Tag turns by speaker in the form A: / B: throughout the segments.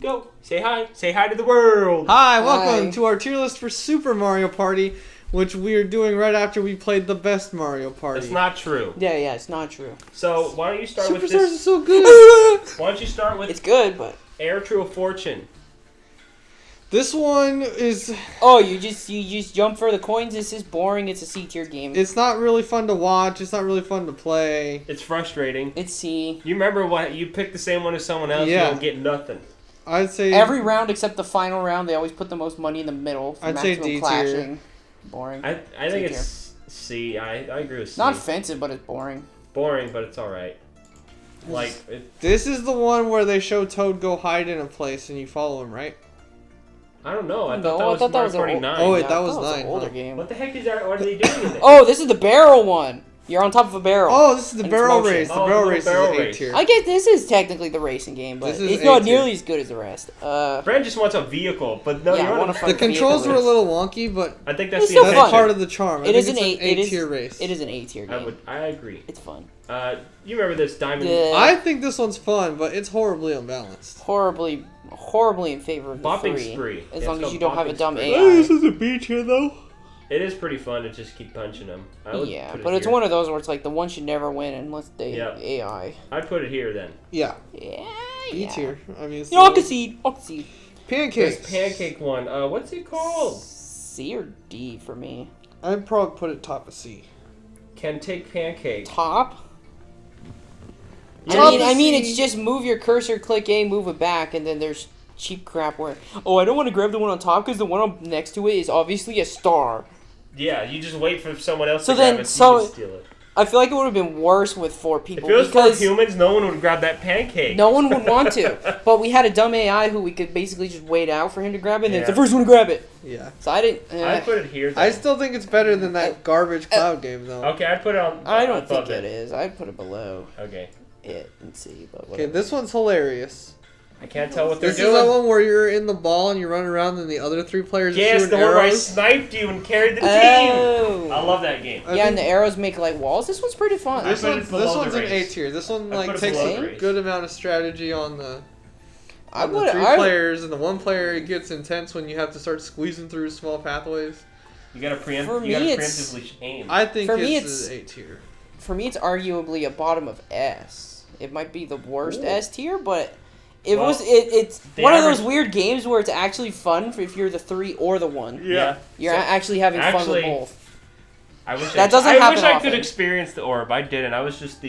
A: Go. Say hi. Say hi to the world.
B: Hi, welcome to our tier list for Super Mario Party, which we are doing right after we played the best Mario Party.
A: That's not true.
C: Yeah, it's not true.
A: So why don't you start with
B: Superstars
A: this?
B: is so good.
A: Why don't you start with
C: It's good, but
A: Heir to a Fortune?
B: This one is...
C: you just jump for the coins. This is boring. It's a C tier game.
B: It's not really fun to watch. It's not really fun to play.
A: It's frustrating.
C: It's C.
A: You remember what you picked the same one as someone else?
B: Yeah.
A: You don't get nothing.
B: I'd say...
C: Every round except the final round, they always put the most money in the middle for
B: I'd say
C: maximum
B: D tier.
C: clashing. Boring.
A: I think
C: C
A: it's C. I agree with C.
C: Not offensive, but it's boring.
A: Boring, but it's alright. Like
B: This is the one where they show Toad go hide in a place and you follow him, right?
A: I don't know. I
C: No,
A: thought that was
C: an
A: Mario
C: old-
A: 49.
B: Oh, wait,
C: Yeah,
B: that
C: I
B: was
C: thought it
B: 9,
C: an older
B: huh?
C: game.
A: What the heck is that? What are they doing in there?
C: Oh, this is the barrel one. You're on top of a barrel.
B: Oh, this is the
C: And it's
B: barrel
C: motion.
B: race. The
A: Oh,
B: barrel
A: the
B: race
A: barrel
B: is an A
A: race.
B: tier.
C: I guess this is technically the racing game, but
B: This is
C: it's
B: A
C: not
B: tier.
C: nearly as good as the rest.
A: Brand just wants a vehicle, but no,
C: Yeah,
A: you
C: I
A: want
C: want
A: to
C: a
B: The
C: fucking
B: controls were a
C: race.
B: little wonky, but
A: I think that's
C: It's
A: the
C: still
B: that's
C: fun.
A: intention.
B: part of the charm. I
C: It
B: think
C: is
B: it's
C: an
B: an
C: A
B: A-tier race.
C: It is an A tier game.
A: I agree.
C: It's fun.
A: You remember this Diamond?
C: Yeah.
B: I think this one's fun, but it's horribly unbalanced.
C: Horribly in favor of the
A: Bopping
C: 3.
A: Spree.
C: As
A: Yeah,
C: long
A: it's
C: as you
A: called
C: don't have a
A: Bopping
C: dumb
A: Spree.
C: AI.
B: is a B tier, though.
A: It is pretty fun to just keep punching them.
C: Yeah, but it's one of those where it's like the one should never win unless they
A: Yeah.
C: AI.
A: I'd put it here then.
B: Yeah,
C: Yeah.
B: B tier. I mean, it's
C: You know, I'll concede.
B: pancakes.
A: This pancake one. What's it called?
C: C or D for me.
B: I'd probably put it top of C.
A: Can take pancake.
C: Top.
B: Top
C: I
B: of
C: mean,
B: C.
C: it's just move your cursor, click A, move it back, and then there's cheap crap where, I don't want to grab the one on top because the one up next to it is obviously a star.
A: Yeah, you just wait for someone else
C: So
A: to grab
C: then-
A: it
C: so-
A: you can steal it.
C: I feel like it would have been worse with 4
A: If
C: people
A: it was
C: because
A: for humans, no one would grab that pancake.
C: no one would want to. But we had a dumb AI who we could basically just wait out for him to grab it, and then it's
A: Yeah.
C: the first one to grab it.
B: Yeah.
C: So I didn't.
A: I'd put it here. Then.
B: I still think it's better than that garbage cloud game, though.
A: Okay, I'd put it on.
C: I don't
A: above
C: think it is. I'd put it below
A: Okay.
C: it and see, but
B: Okay,
C: whatever.
B: this one's hilarious.
A: I can't tell what they're
B: This is that
A: doing.
B: one where you're in the ball and you run around and the other 3 players are
A: Yes,
B: shooting
A: the one where I
B: arrows.
A: sniped you and carried the team.
C: Oh.
A: I love that game.
B: I
C: Yeah, and
B: think
C: the arrows make like walls. This one's pretty fun.
A: I
B: This
A: put it
B: one's,
A: below
B: this
A: the
B: one's an A
A: race.
B: tier. This one
A: I
B: like
A: put it
B: takes
A: below
B: a
A: the race.
B: good amount of strategy on the
C: I
B: the
C: would.
B: 3 players, and the 1 player it gets intense when you have to start squeezing through small pathways.
A: You gotta
C: For
A: you
C: me,
A: gotta
C: it's-
A: preemptively aim.
B: I think
C: For me,
B: it's
C: it's-
B: an A tier.
C: For me, it's arguably a bottom of S. It might be the worst
A: Ooh.
C: S tier, but it's
A: the
C: one of
A: average-
C: those weird games where it's actually fun if you're the 3 or the 1.
A: Yeah.
C: You're
A: So,
C: actually having fun
A: actually,
C: with both.
A: I wish
C: That doesn't happen
A: I wish I
C: often.
A: could experience the orb. I didn't. I was just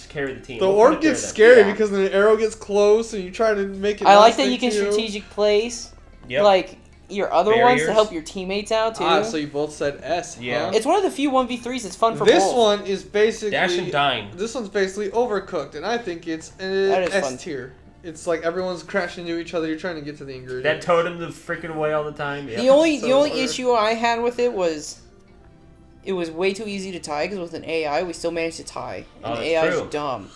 A: carry the team.
B: The
A: We'll put
B: orb
A: it there
B: gets
A: then.
B: scary
C: Yeah.
B: because the arrow gets close and you try to make it.
C: I
B: not
C: like that
B: stick
C: you can
B: to
C: strategic place
A: Yep.
C: like your other ones
A: Barriers.
C: to help your teammates out too.
B: Ah, so you both said S.
A: Yeah.
B: Huh?
C: It's one of the few 1v3s that's fun for
B: This
C: both.
B: one is basically
A: Dash and dine.
B: This one's basically overcooked, and I think it's
C: That
B: an
C: is
B: S
C: fun.
B: tier. It's like everyone's crashing into each other. You're trying to get to the ingredients.
A: That totem the freaking way all the time. Yeah.
C: The only
B: So hard.
C: issue I had with it was it was way too easy to tie because with an AI we still managed to tie,
A: Oh,
C: and
A: that's
C: the AI is
A: true.
C: dumb.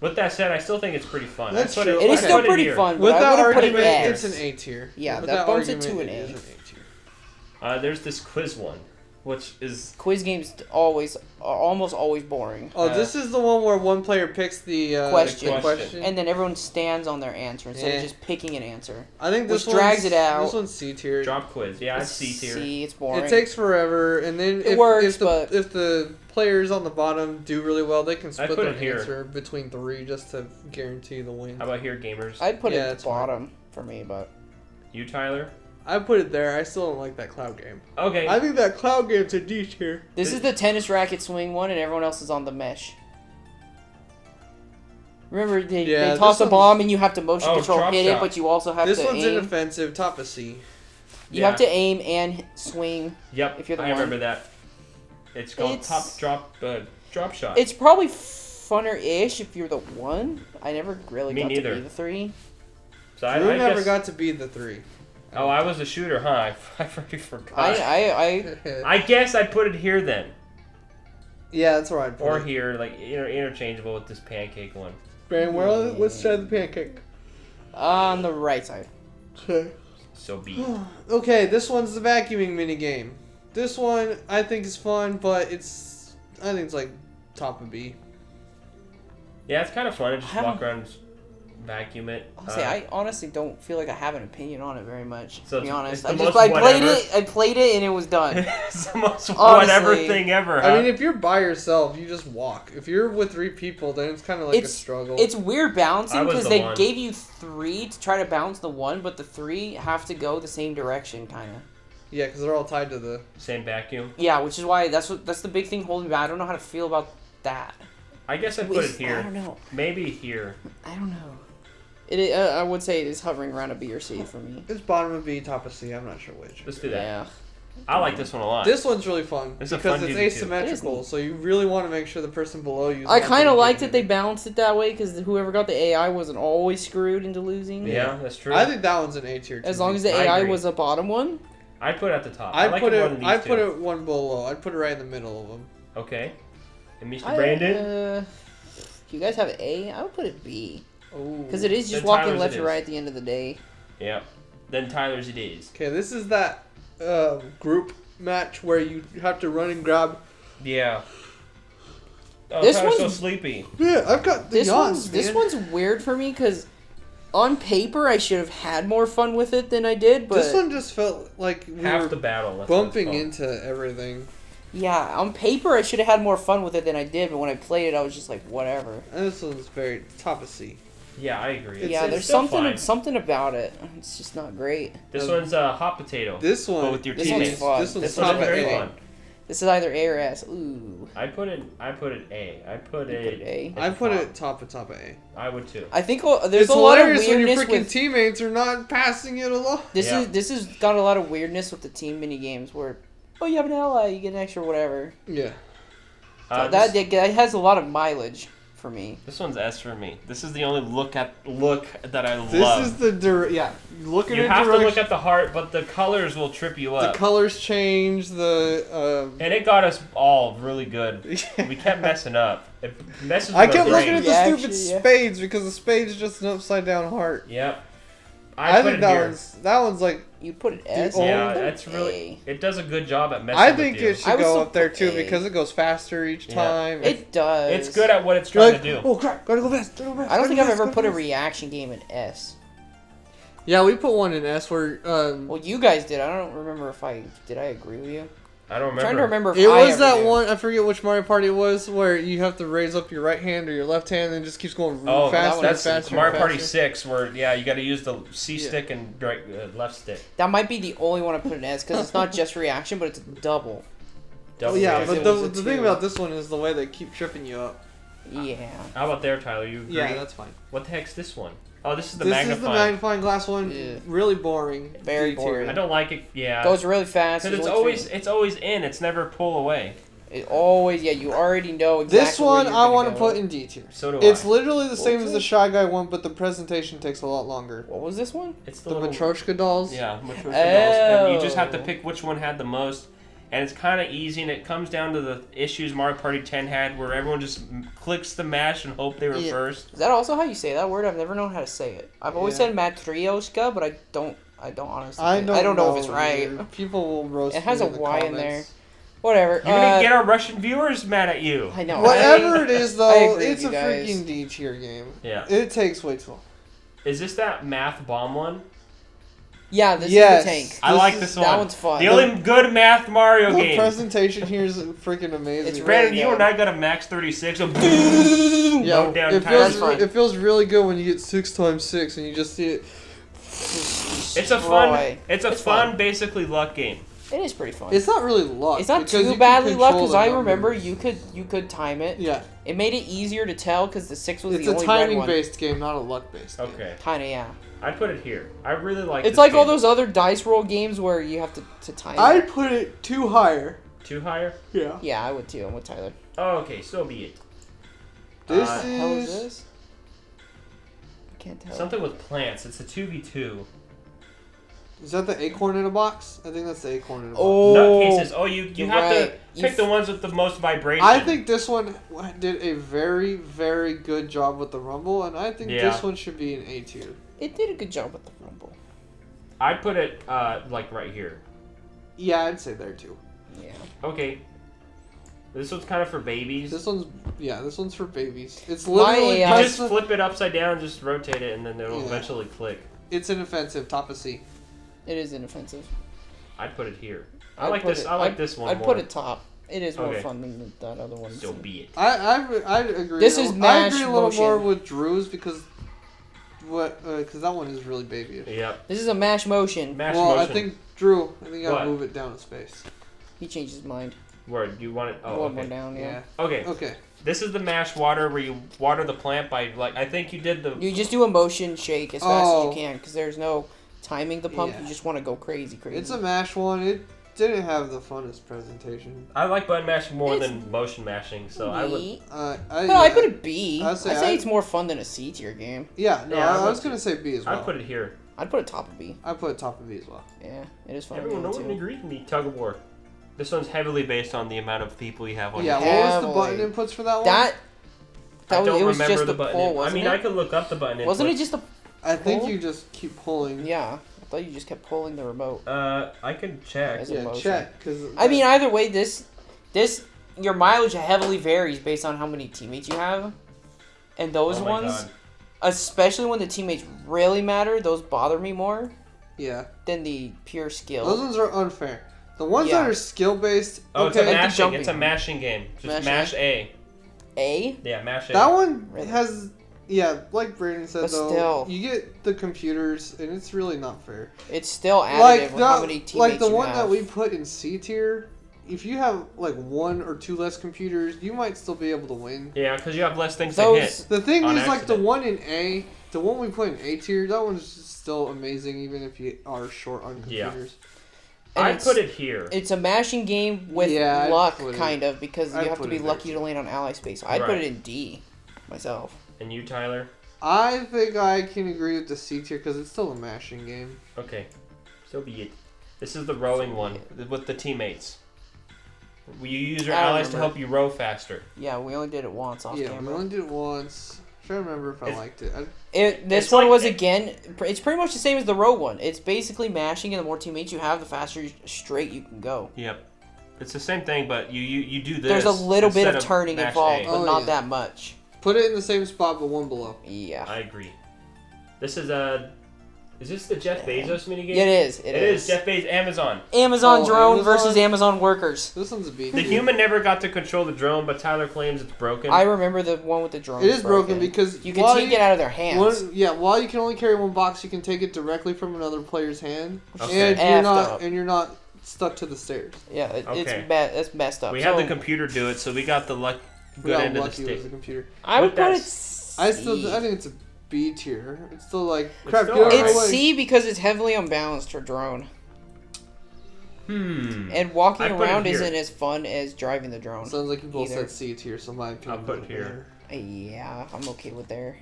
A: With that said, I still think it's pretty fun.
B: That's
A: I put
B: true.
C: It is
B: Okay.
C: still
A: put it
C: pretty
A: here.
C: fun,
B: With
C: but
B: that
C: I would put it
B: argument,
C: in
B: it's an A tier.
C: Yeah,
B: With
C: that bumps it to
B: argument,
C: an A.
B: is an A tier.
A: There's this quiz one, which is
C: Quiz games are almost always boring,
B: Oh, this is the one where 1 player picks the
C: Question.
B: the question.
C: and then everyone stands on their answer instead
B: Yeah.
C: of just picking an answer.
B: I think this
C: which drags
B: one's-
C: it out.
B: This one's C tier.
A: drop quiz. Yeah, I'd
C: It's
A: C tier.
C: C, it's boring.
B: It takes forever, and then
C: It works,
B: if the players on the bottom do really well, they can split
A: put
B: their
A: it here.
B: answer between 3 just to guarantee the win.
A: How about here, gamers?
C: I'd put
B: Yeah,
C: it at
B: it's
C: the
B: fine.
C: bottom for me, but
A: You, Tyler?
B: I put it there. I still don't like that cloud game.
A: Okay.
B: I think that cloud game's a D tier.
C: this is the tennis racket swing one, and everyone else is on the mesh. Remember, they
B: Yeah,
C: toss
B: this
C: a bomb and you have to motion
A: Oh,
C: control
A: drop
C: hit it,
A: shot.
C: but you also have
B: This
C: to
B: one's
C: aim.
B: inoffensive. Top of C.
C: You have to aim and swing.
A: Yep.
C: if you're the
A: I
C: one.
A: remember that. It's called
C: It's-
A: drop shot.
C: It's probably funner-ish if you're the 1. I never really
A: Me
C: got
A: neither.
C: to be the 3.
A: So I
B: Drew never
A: guess,
B: got to be the 3.
A: Oh, I was a shooter, huh? I already forgot.
C: I
A: I guess I'd put it here then,
B: Yeah, that's right.
A: or here, like interchangeable with this pancake one.
B: Baron, where let's side of the pancake.
C: on the right side.
B: Okay.
A: So be it.
B: Okay, this one's the vacuuming mini game. This one I think is fun, but I think it's like top of B.
A: Yeah, it's kind of fun to just
C: How-
A: walk around vacuum it.
C: Honestly, I honestly don't feel like I have an opinion on it very much.
A: So
C: to be honest,
A: it's the
C: I played it, and it was done.
A: It's the most
C: Honestly.
A: whatever thing ever. Huh?
B: I mean, if you're by yourself, you just walk. If you're with 3 people, then it's kind of like a struggle.
C: It's weird balancing because
A: the
C: they
A: one.
C: gave you 3 to try to balance the 1, but the 3 have to go the same direction, kind of.
B: Yeah, because they're all tied to the...
A: Same vacuum.
C: Yeah, which is why that's the big thing holding me back. I don't know how to feel about that.
A: I guess I put it here.
C: I don't know.
A: Maybe here.
C: I don't know. I would say it is hovering around a B or C for me.
B: It's bottom of B, top of C. I'm not sure which.
A: Let's do that.
C: Yeah.
A: I like this one a lot.
B: This one's really fun
A: It's a
B: because
A: fun
B: it's
A: DB2.
B: asymmetrical, so you really want to make sure the person below you.
C: I kind of like that they balanced it that way because whoever got the AI wasn't always screwed into losing.
A: Yeah, that's true.
B: I think that one's an A tier.
C: As long as the
A: I
C: AI
A: agree.
C: was a bottom one.
A: I'd put it at the top.
B: I
A: like
B: put
A: it
B: it.
A: more than these
B: I
A: two.
B: put it one below. I'd put it right in the middle of them.
A: Okay. And Mr. Brandon?
C: You guys have A? I would put it B.
B: Oh.
C: Because it is just
A: Then
C: walking
A: Tyler's
C: left
A: it
C: to
A: is.
C: right at the end of the day.
A: Yeah. Then Tyler's it is.
B: Okay, this is that group match where you have to run and grab.
A: Yeah. Oh,
C: This
A: Tyler's so
C: one's-
A: sleepy.
B: Yeah, I've got the yawns,
C: This
B: man.
C: one's weird for me because on paper I should have had more fun with it than I did, but
B: This one just felt like we
A: Half
B: were
A: the battle. That's what it's
B: bumping
A: called.
B: into everything.
C: yeah, on paper I should have had more fun with it than I did, but when I played it I was just like, whatever.
B: And this one's very top of C.
A: Yeah, I agree.
B: It's-
C: yeah,
B: it's
C: there's
A: still fine.
C: something about it. It's just not great.
A: This one's hot potato.
B: This one.
A: But with your
C: This one's
A: teammates.
C: fun.
B: This one's
A: This
B: top
A: one's
B: of
A: very
B: A.
A: fun.
C: This is either A or S. Ooh.
A: I put it A. I put
C: You
A: it
C: put it A?
A: at
B: I
A: the
B: put
A: top.
B: it top of A.
A: I would too.
C: I think there's
B: It's
C: a lot of
B: hilarious when your
C: weirdness
B: freaking
C: with
B: teammates are not passing it along.
C: this
A: Yeah.
C: is has got a lot of weirdness with the team mini games where you have an ally, you get an extra whatever.
B: Yeah.
C: So
A: This-
C: that has a lot of mileage for me.
A: This one's S for me. This is the only look that I
B: This
A: love.
B: is the yeah. Look at
A: You
B: it.
A: have to
B: direction.
A: look at the heart, but the colors will trip you
B: The
A: up.
B: colors change. The
A: And it got us all really good. We kept messing up. It messes with
B: I
A: our
B: kept looking
A: brain.
B: at the
C: Yeah,
B: stupid
C: actually, yeah.
B: spades because the spade's just an upside down heart.
A: Yep.
B: I
A: put
B: think
A: it
B: that
A: here.
B: one's like.
C: You put it S.
A: Yeah,
C: I put
A: that's
C: it
A: really.
C: A.
A: It does a good job at messing
B: I
A: with
B: think
A: you.
B: it should
C: I would
B: go
C: still
B: up there
C: put
B: too
C: A.
B: because it goes faster each
A: Yeah.
B: time.
C: It does.
A: It's good at what it's
B: You're
A: trying
B: like,
A: to do.
B: oh crap, gotta go fast. Gotta go fast.
C: I don't
B: gotta
C: think
B: go
C: I've
B: fast,
C: ever
B: gotta
C: put
B: go
C: a
B: fast.
C: reaction game in S.
B: Yeah, we put one in S where
C: Well, you guys did. I don't remember if I did. I agree with you.
A: I don't
C: I'm
A: remember.
C: trying to remember if
B: it
C: I
B: was
C: ever
B: that
C: did.
B: one. I forget which Mario Party it was where you have to raise up your right hand or your left hand and it just keeps going
A: Oh,
B: faster and
A: that's
B: faster.
A: Mario
B: and
A: Party
B: faster.
A: 6, where you got to use the C
B: Yeah.
A: stick and left stick.
C: That might be the only one I put in S because it's not just reaction, but it's double.
B: Oh,
A: Double
B: yeah,
A: raise.
B: but
C: it
B: the
C: was a
B: thing
C: 2.
B: about this one is the way they keep tripping you up.
C: Yeah.
A: How about there, Tyler? You agree?
B: Yeah, that's fine.
A: What the heck's this one? Oh, this is the
B: This
A: magnifying.
B: is the magnifying glass one.
C: Yeah.
B: Really boring.
C: Very
B: D tier.
C: boring.
A: I don't like it. Yeah.
C: Goes really fast.
A: Because it's always in. It's never pull away.
C: It always, yeah, you already know exactly
B: This one
C: where you're
B: I
C: gonna
B: want to
C: go.
B: put in D tier.
A: So do
B: It's
A: I.
B: literally the same
C: was
B: as the
C: it?
B: Shy Guy one, but the presentation takes a lot longer.
C: What was this one?
A: It's
B: The
A: little,
B: Matryoshka dolls.
A: Yeah, Matryoshka dolls. And you just have to
C: Oh.
A: pick which one had the most. And it's kind of easy, and it comes down to the issues Mario Party 10 had, where everyone just clicks the mash and hope they were
B: Yeah.
A: first.
C: Is that also how you say that word? I've never known how to say it. I've always
B: Yeah.
C: said Matryoshka, but I don't honestly.
B: I don't
C: know if it's right.
B: either. People will roast
C: It has
B: me
C: a
B: in the
C: Y in
B: comments.
C: there. Whatever.
A: You're gonna get our Russian viewers mad at you.
C: I know.
B: Whatever it is,
C: I
B: though,
C: agree
B: it's a
C: with you guys.
B: freaking D tier game.
A: Yeah.
B: It takes way too long.
A: Is this that math bomb one?
C: Yeah, this
B: Yes.
C: is the tank.
A: I
B: This
A: like
B: is-
A: this
C: That
A: one.
C: one's fun.
A: The only good math Mario
B: The
A: game.
B: presentation here is freaking amazing.
C: It's
A: Brandon,
C: really
A: you
C: good.
A: and I got a max 36. So
B: yeah,
A: low down
B: it
A: tires.
B: feels,
C: fun.
B: it feels really good when you get 6 times 6 and you just see it.
A: It's a fun.
C: Destroy.
A: It's a
C: It's
A: fun,
C: fun.
A: basically luck game.
C: It is pretty fun.
B: It's not really luck.
C: It's not
B: because you
C: too
B: can
C: badly luck
B: control
C: because
B: the
C: I remember
B: numbers.
C: you could time it.
B: Yeah,
C: It made it easier to tell because the 6 was
B: it's
C: the
B: a
C: only red
B: timing
C: one.
B: based game, not a luck based.
A: Okay.
C: Kinda, yeah.
A: I'd put it here. I really like
C: It's
A: this
C: like all
A: game.
C: those other dice roll games where you have to time
B: I'd
C: it.
B: put it 2 higher.
A: Too higher?
B: Yeah.
C: Yeah, I would too. I'm with Tyler.
A: Oh, okay, so be it.
B: This
C: What the hell is
B: is
C: this? I can't tell.
A: Something with plants. It's a 2v2.
B: Is that the acorn in a box? I think that's the acorn in a box.
C: Oh,
A: Nutcases. Oh, you
C: you're
A: have
C: right.
A: to pick the ones with the most vibration.
B: I think this one did a very, very good job with the rumble, and I think
A: Yeah.
B: this one should be an A tier.
C: It did a good job with the rumble.
A: I'd put it like right here.
B: Yeah, I'd say there too.
C: Yeah.
A: Okay. This one's kind of for babies.
B: This one's Yeah, this one's for babies. It's
C: My
B: literally
C: AI
A: You just flip it upside down, just rotate it, and then it'll
B: Yeah.
A: eventually click.
B: It's inoffensive. Top of C.
C: It is inoffensive.
A: I'd put it here. I
C: I'd
A: like
C: put
A: this.
C: it-
A: I like this one
C: I'd
A: more.
C: put it top. It is more
A: Okay.
C: fun than that other one.
A: So be it.
B: I agree.
C: This is
B: I
C: mash
B: agree a little
C: motion.
B: more with Drew's because that one is really babyish.
A: Yep.
C: This is a mash motion.
A: Mash
B: Well,
A: motion.
B: I think Drew. I think I
A: What?
B: gotta move it down a space.
C: He changed his mind.
A: Word. You want it? Oh,
C: One more
A: okay.
C: down, yeah.
A: Okay.
B: Okay.
A: This is the mash water where you water the plant by I think you did the.
C: You just do a motion shake as fast as
B: Oh.
C: you can because there's no timing the pump.
B: Yeah.
C: You just want to go crazy.
B: It's a mash one. It didn't have the funnest presentation.
A: I like button mashing more
C: It's
A: than motion mashing, so I would.
C: Neat.
B: I
C: put a B.
B: I'd
C: I'd
B: say
C: say
B: I-
C: it's more fun than a C tier game.
B: Yeah, no,
A: Yeah, I
B: I
A: would
B: was gonna say B as well.
A: I'd put it here.
C: I'd put it top of B.
B: I put it top of B as well.
C: Yeah, it is fun.
A: Everyone, no
C: game,
A: one
C: too.
A: agreed with me. Tug of war. This one's heavily based on the amount of people you have on.
B: Yeah,
A: your
B: what was the
C: Heavily.
B: button inputs for that one?
C: That
A: I don't
C: it was
A: remember
C: just
A: the
C: a
A: button.
C: pull,
A: I
C: wasn't
A: mean,
C: it?
A: I could look up the button.
C: Wasn't it
A: inputs.
C: just a?
B: I think
C: pull?
B: you just keep pulling.
C: Yeah, I thought you just kept pulling the remote.
A: I can check.
C: As a
B: Yeah,
C: motion.
B: check. Cause
C: I mean, either way, this your mileage heavily varies based on how many teammates you have, and those
A: Oh my
C: ones,
A: God.
C: especially when the teammates really matter, those bother me more
B: yeah,
C: than the pure skill.
B: those ones are unfair. The ones
C: Yeah.
B: that are skill based.
A: Oh,
B: okay,
A: it's a
C: Like the
A: mashing.
C: jumping.
A: It's a mashing game. Just
C: Mash
A: mash A.
C: A?
A: Yeah, mash A.
B: that one
C: Really?
B: has. Yeah, like Brandon said
C: But
B: though,
C: still.
B: you get the computers, and it's really not fair.
C: It's still additive
B: Like
C: with how many teammates
B: like the
C: you
B: one
C: have.
B: that we put in C tier. If you have like one or two less computers, you might still be able to win.
A: Yeah, because you have less things
C: Those-
A: to hit.
B: The thing
A: On
B: is, like the
A: accident.
B: one in A, the one we put in A tier, that one's still amazing, even if you are short on
A: Yeah.
B: computers.
C: And
A: I
C: it's-
A: put it here.
C: It's a mashing game with
B: Yeah, I'd
C: luck,
B: put it-
C: kind of, because you
B: I'd
C: have to
B: put
C: be
B: it there,
C: lucky to
B: too.
C: land on ally space. I'd put
A: Right.
C: it in D, myself.
A: And you, Tyler?
B: I think I can agree with the C tier because it's still a mashing game.
A: Okay. So be it. This is the rowing one with the teammates. You use your
C: I
A: allies to
C: remember.
A: help you row faster.
C: Yeah, we only did it once off
B: Yeah, we
C: camera.
B: only did it once. I'm trying to remember if I
A: It's-
B: liked it.
C: This
A: It's
C: one
A: like-
C: was again. It's pretty much the same as the row one. It's basically mashing, and the more teammates you have, the faster straight you can go.
A: Yep. It's the same thing, but you do this.
C: There's a little bit
A: instead
C: of turning
A: mash
C: involved,
A: A.
C: but
B: Oh,
C: not
B: yeah.
C: that much.
B: Put it in the same spot, but one below.
C: Yeah.
A: I agree. This is a. Is this the Jeff Bezos minigame?
C: Yeah, it is.
A: It is Jeff Bezos. Amazon.
C: Amazon
B: Oh,
C: drone
B: Amazon?
C: versus Amazon workers.
B: This one's a B
A: The
B: tier.
A: human never got to control the drone, but Tyler claims it's broken.
C: I remember the one with the drone.
B: It is broken because
C: you can
B: while
C: take it out of their hands.
B: while you can only carry one box, you can take it directly from another player's hand,
A: Okay.
B: and
C: Effed
B: you're
C: up.
B: not stuck to the stairs.
C: Yeah, it's
A: Okay.
C: it's messed up.
A: we
C: so
A: had the computer do it, so we got the
B: We
A: good
B: got
A: end of the
B: lucky with
A: stick.
B: the computer.
C: I would
A: With
C: put
A: that
C: it.
B: I think it's a B tier. It's still like
A: It's
B: crap.
A: still
B: Get out of
A: alright.
B: my
C: It's
B: way.
C: C because it's heavily unbalanced for drone, and walking
A: I put it
C: around
A: here.
C: isn't as fun as driving the drone.
B: Sounds like you both
C: Either.
B: said C tier, so my opinion.
A: I'll put it here.
C: Yeah, I'm okay with there.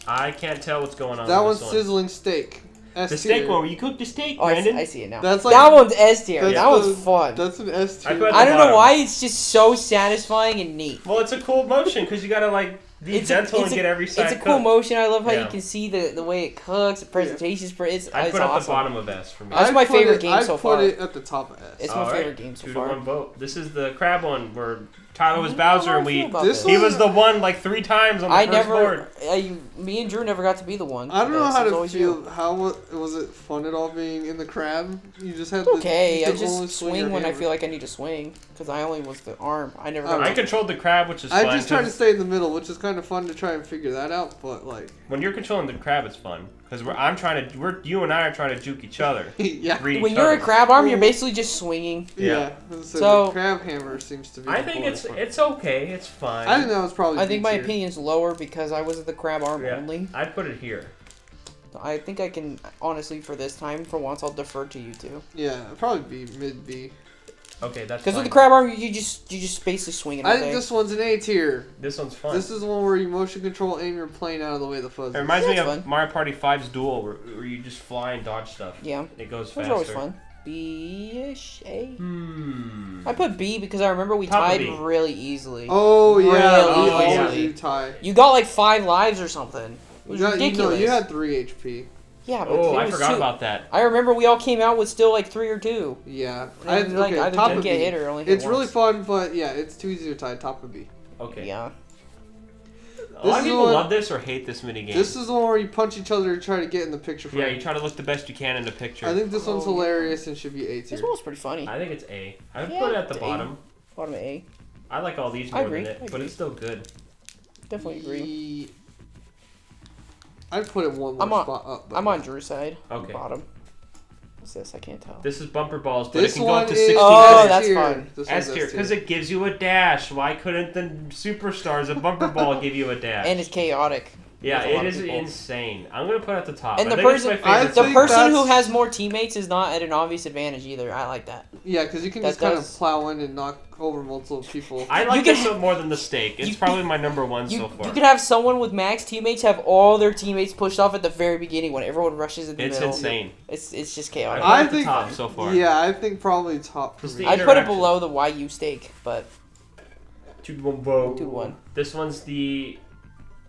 A: I can't tell what's going on.
B: That
A: with
B: one's
A: this one.
B: sizzling steak. S
A: The
B: tier.
A: steak one where you cook the steak,
C: Oh,
A: Brandon.
C: I see it now.
B: That's like-
C: that one's S tier.
B: That's
C: That
B: the-
C: one's fun.
B: That's an S
A: I
B: tier.
A: put-
C: I don't know
A: bottom.
C: why it's just so satisfying and neat.
A: Well, it's a cool motion because you gotta like be gentle and get every side
C: It's a cool
A: cooked.
C: motion. I love how
A: Yeah.
C: you can see the way it cooks. The presentation's it's
A: I
C: it's
A: put it at the
C: awesome.
A: bottom of S for me.
C: That's
B: I'd
C: my
B: put
C: favorite
B: it-
C: game
B: I'd
C: so
B: put
C: far.
B: it at the top of S.
C: It's
A: All
C: my
A: right.
C: favorite game so
A: 2-1
C: far.
A: vote. This is the crab one where Tyler was
C: I don't know how
A: Bowser
C: I
A: and
C: feel
A: we.
C: about
B: This
A: He
B: one-
A: was the one like 3 times on the
C: I
A: first
C: never,
A: board.
C: me and Drew never got to be the one.
B: I don't know
C: That's
B: how to
C: always
B: feel.
C: you.
B: How was it fun at all being in the crab? You just had
C: It's okay.
B: you
C: I
B: could only
C: just
B: swing your
C: swing when I
B: hammer.
C: feel like I need to swing because I only was the arm. I never.
B: Oh,
C: got
A: I controlled the crab, which is
B: I
A: fun.
B: just try to
A: 'cause
B: stay in the middle, which is kind of fun to try and figure that out. But like,
A: when you're controlling the crab, it's fun because you and I are trying to juke each other.
B: yeah,
A: Read
C: When
A: each
C: you're a
A: other.
C: crab arm, you're basically just swinging.
B: yeah.
A: Yeah.
C: So-
B: the crab hammer seems to be.
A: I
B: the
A: think
B: coolest one.
A: it's okay. It's fine.
B: I think that was probably.
C: I think my
B: B tier.
C: opinion's lower because I was the crab arm
A: Yeah.
C: only.
A: I'd put it here.
C: I think I can honestly for this time, for once, I'll defer to you two.
B: Yeah, it'd probably be mid B.
A: Okay, that's
C: Because
A: fine.
C: with the crab arm, you just basically swing it all
B: I
C: day.
B: think this one's an A tier.
A: This one's fun.
B: This is the one where you motion control aim your plane out of the way of the fuzz.
A: It reminds me of
C: That's fun.
A: Mario Party 5's Duel, where you just fly and dodge stuff.
C: Yeah,
A: It goes
C: those
A: faster.
C: are always fun. B-ish, A.
A: Hmm.
C: I put B because I remember we
A: Top of
C: tied
A: B.
C: really easily.
B: Oh yeah,
C: Really
B: we always
A: easily.
B: do tie.
C: You got like 5 lives or something. It was ridiculous.
B: You had 3 HP.
C: Yeah, but
A: Oh,
C: it
A: I
C: was
A: forgot
C: 2.
A: about that.
C: I remember we all came out with still like 3 or 2.
B: Yeah,
C: And, like, either
B: top
C: didn't
B: of
C: get
B: B.
C: hit or only hit
B: It's really
C: once.
B: fun, but yeah, it's too easy to tie. Top of B.
A: Okay.
C: Yeah.
A: A lot of
B: This is
A: people
B: one-
A: love this or hate this minigame.
B: This is the one where you punch each other to try to get in the picture frame.
A: Yeah, you try to look the best you can in the picture.
B: I think this one's
C: Oh, yeah.
B: hilarious and should be A tier.
C: This one was pretty funny.
A: I think it's A. I would
C: Yeah,
A: put it at the
C: it's A.
A: bottom.
C: Bottom A.
A: I like all these
C: I
A: more
C: agree,
A: than it,
C: I
A: but
C: agree.
A: it's still good.
C: Definitely agree.
B: I'd put it one more
C: I'm on-
B: spot up.
C: I'm on Drew's side.
A: Okay.
C: Bottom. What's this? I can't tell.
A: This is bumper balls, but
B: This
A: it can go
B: one
A: up to
B: is
A: 16
C: Oh,
A: minutes.
C: that's
B: tier.
C: fun.
B: This
A: S
B: one's
A: tier, because it gives you a dash. Why couldn't the superstars of bumper ball give you a dash?
C: And it's chaotic.
A: yeah,
C: with a
A: it
C: lot of
A: is
C: people.
A: insane. I'm gonna put it at the top.
C: And
A: I
C: the
A: think it's my
C: person-
A: favorite
B: I
C: The
B: think
C: person who
B: that's-
C: has more teammates is not at an obvious advantage either. I like that.
B: Yeah, because you can
C: That
B: just kind of
C: does-
B: plow in and knock over multiple people.
A: I like
C: You
A: this
C: can-
A: one more than the steak. It's
C: you-
A: probably my number one so far.
C: You could have someone with max teammates have all their teammates pushed off at the very beginning when everyone rushes in the
A: It's
C: middle.
A: insane.
C: It's just
A: I
C: chaotic.
A: put it
B: I
A: at the
B: think-
A: top so far.
B: Yeah, I think probably top for
A: Just
B: me.
A: the-
C: I'd put it
A: interaction.
C: below the YU steak, but
A: 2-1.
C: 2-1.
A: This one's the.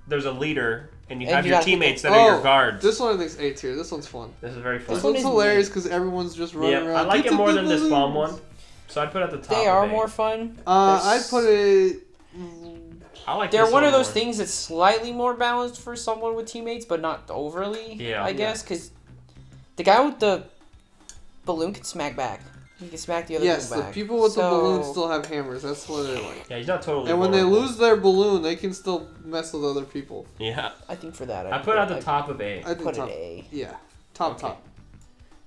A: There's a leader, and you
C: And
A: have
C: you
A: your
C: gotta hit
A: teammates
C: the-
A: that are your
B: Oh,
A: guards.
B: This one I think's A tier. This one's fun.
A: This is very
B: This
A: fun.
C: one
B: one's
C: is
B: hilarious
C: neat.
B: because everyone's just running
A: Yeah,
B: around.
A: I like it more than this bomb
B: balloons.
A: one. So I'd put it at the top.
C: they
A: of
C: are
A: A.
C: more fun.
B: I'd put it.
A: I like
C: They're
A: this
C: one of those
A: more.
C: things that's slightly more balanced for someone with teammates, but not overly.
A: Yeah.
C: I guess because the guy with the balloon can smack back. He can smack the other
B: Yes,
C: dude
B: the
C: back.
B: people with the
C: So-
B: balloons still have hammers. That's what they like.
A: Yeah, he's not totally.
B: And when they
A: vulnerable.
B: lose their balloon, they can still mess with other people.
A: Yeah,
C: I think for that,
A: I put it at the top of A.
B: I think
C: Put
B: top.
C: it A.
B: Yeah, top
A: Okay.
B: top.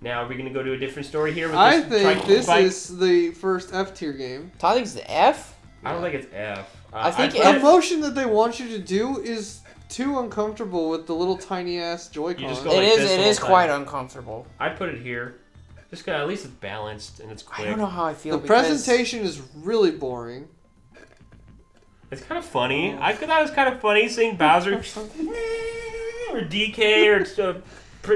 A: Now are we gonna go to a different story here? With
B: I
A: this
B: think
A: trike
B: this
A: bike?
B: is the first F tier game.
C: Todd thinks the F.
A: I don't think it's F.
C: I think
A: I'd
B: The
A: put
C: F-
B: motion that they want you to do is too uncomfortable with the little tiny ass Joy-Con.
A: You just go
C: It
A: like
C: is.
A: this
C: It
A: the
C: is
A: whole
C: quite
A: time.
C: uncomfortable.
A: I'd put it here. Just 'cause at least it's balanced and it's
C: I
A: quick.
C: don't know how I feel.
B: The
C: because
B: presentation is really boring.
A: It's kind of funny. I thought it was kind of funny seeing Bowser or DK or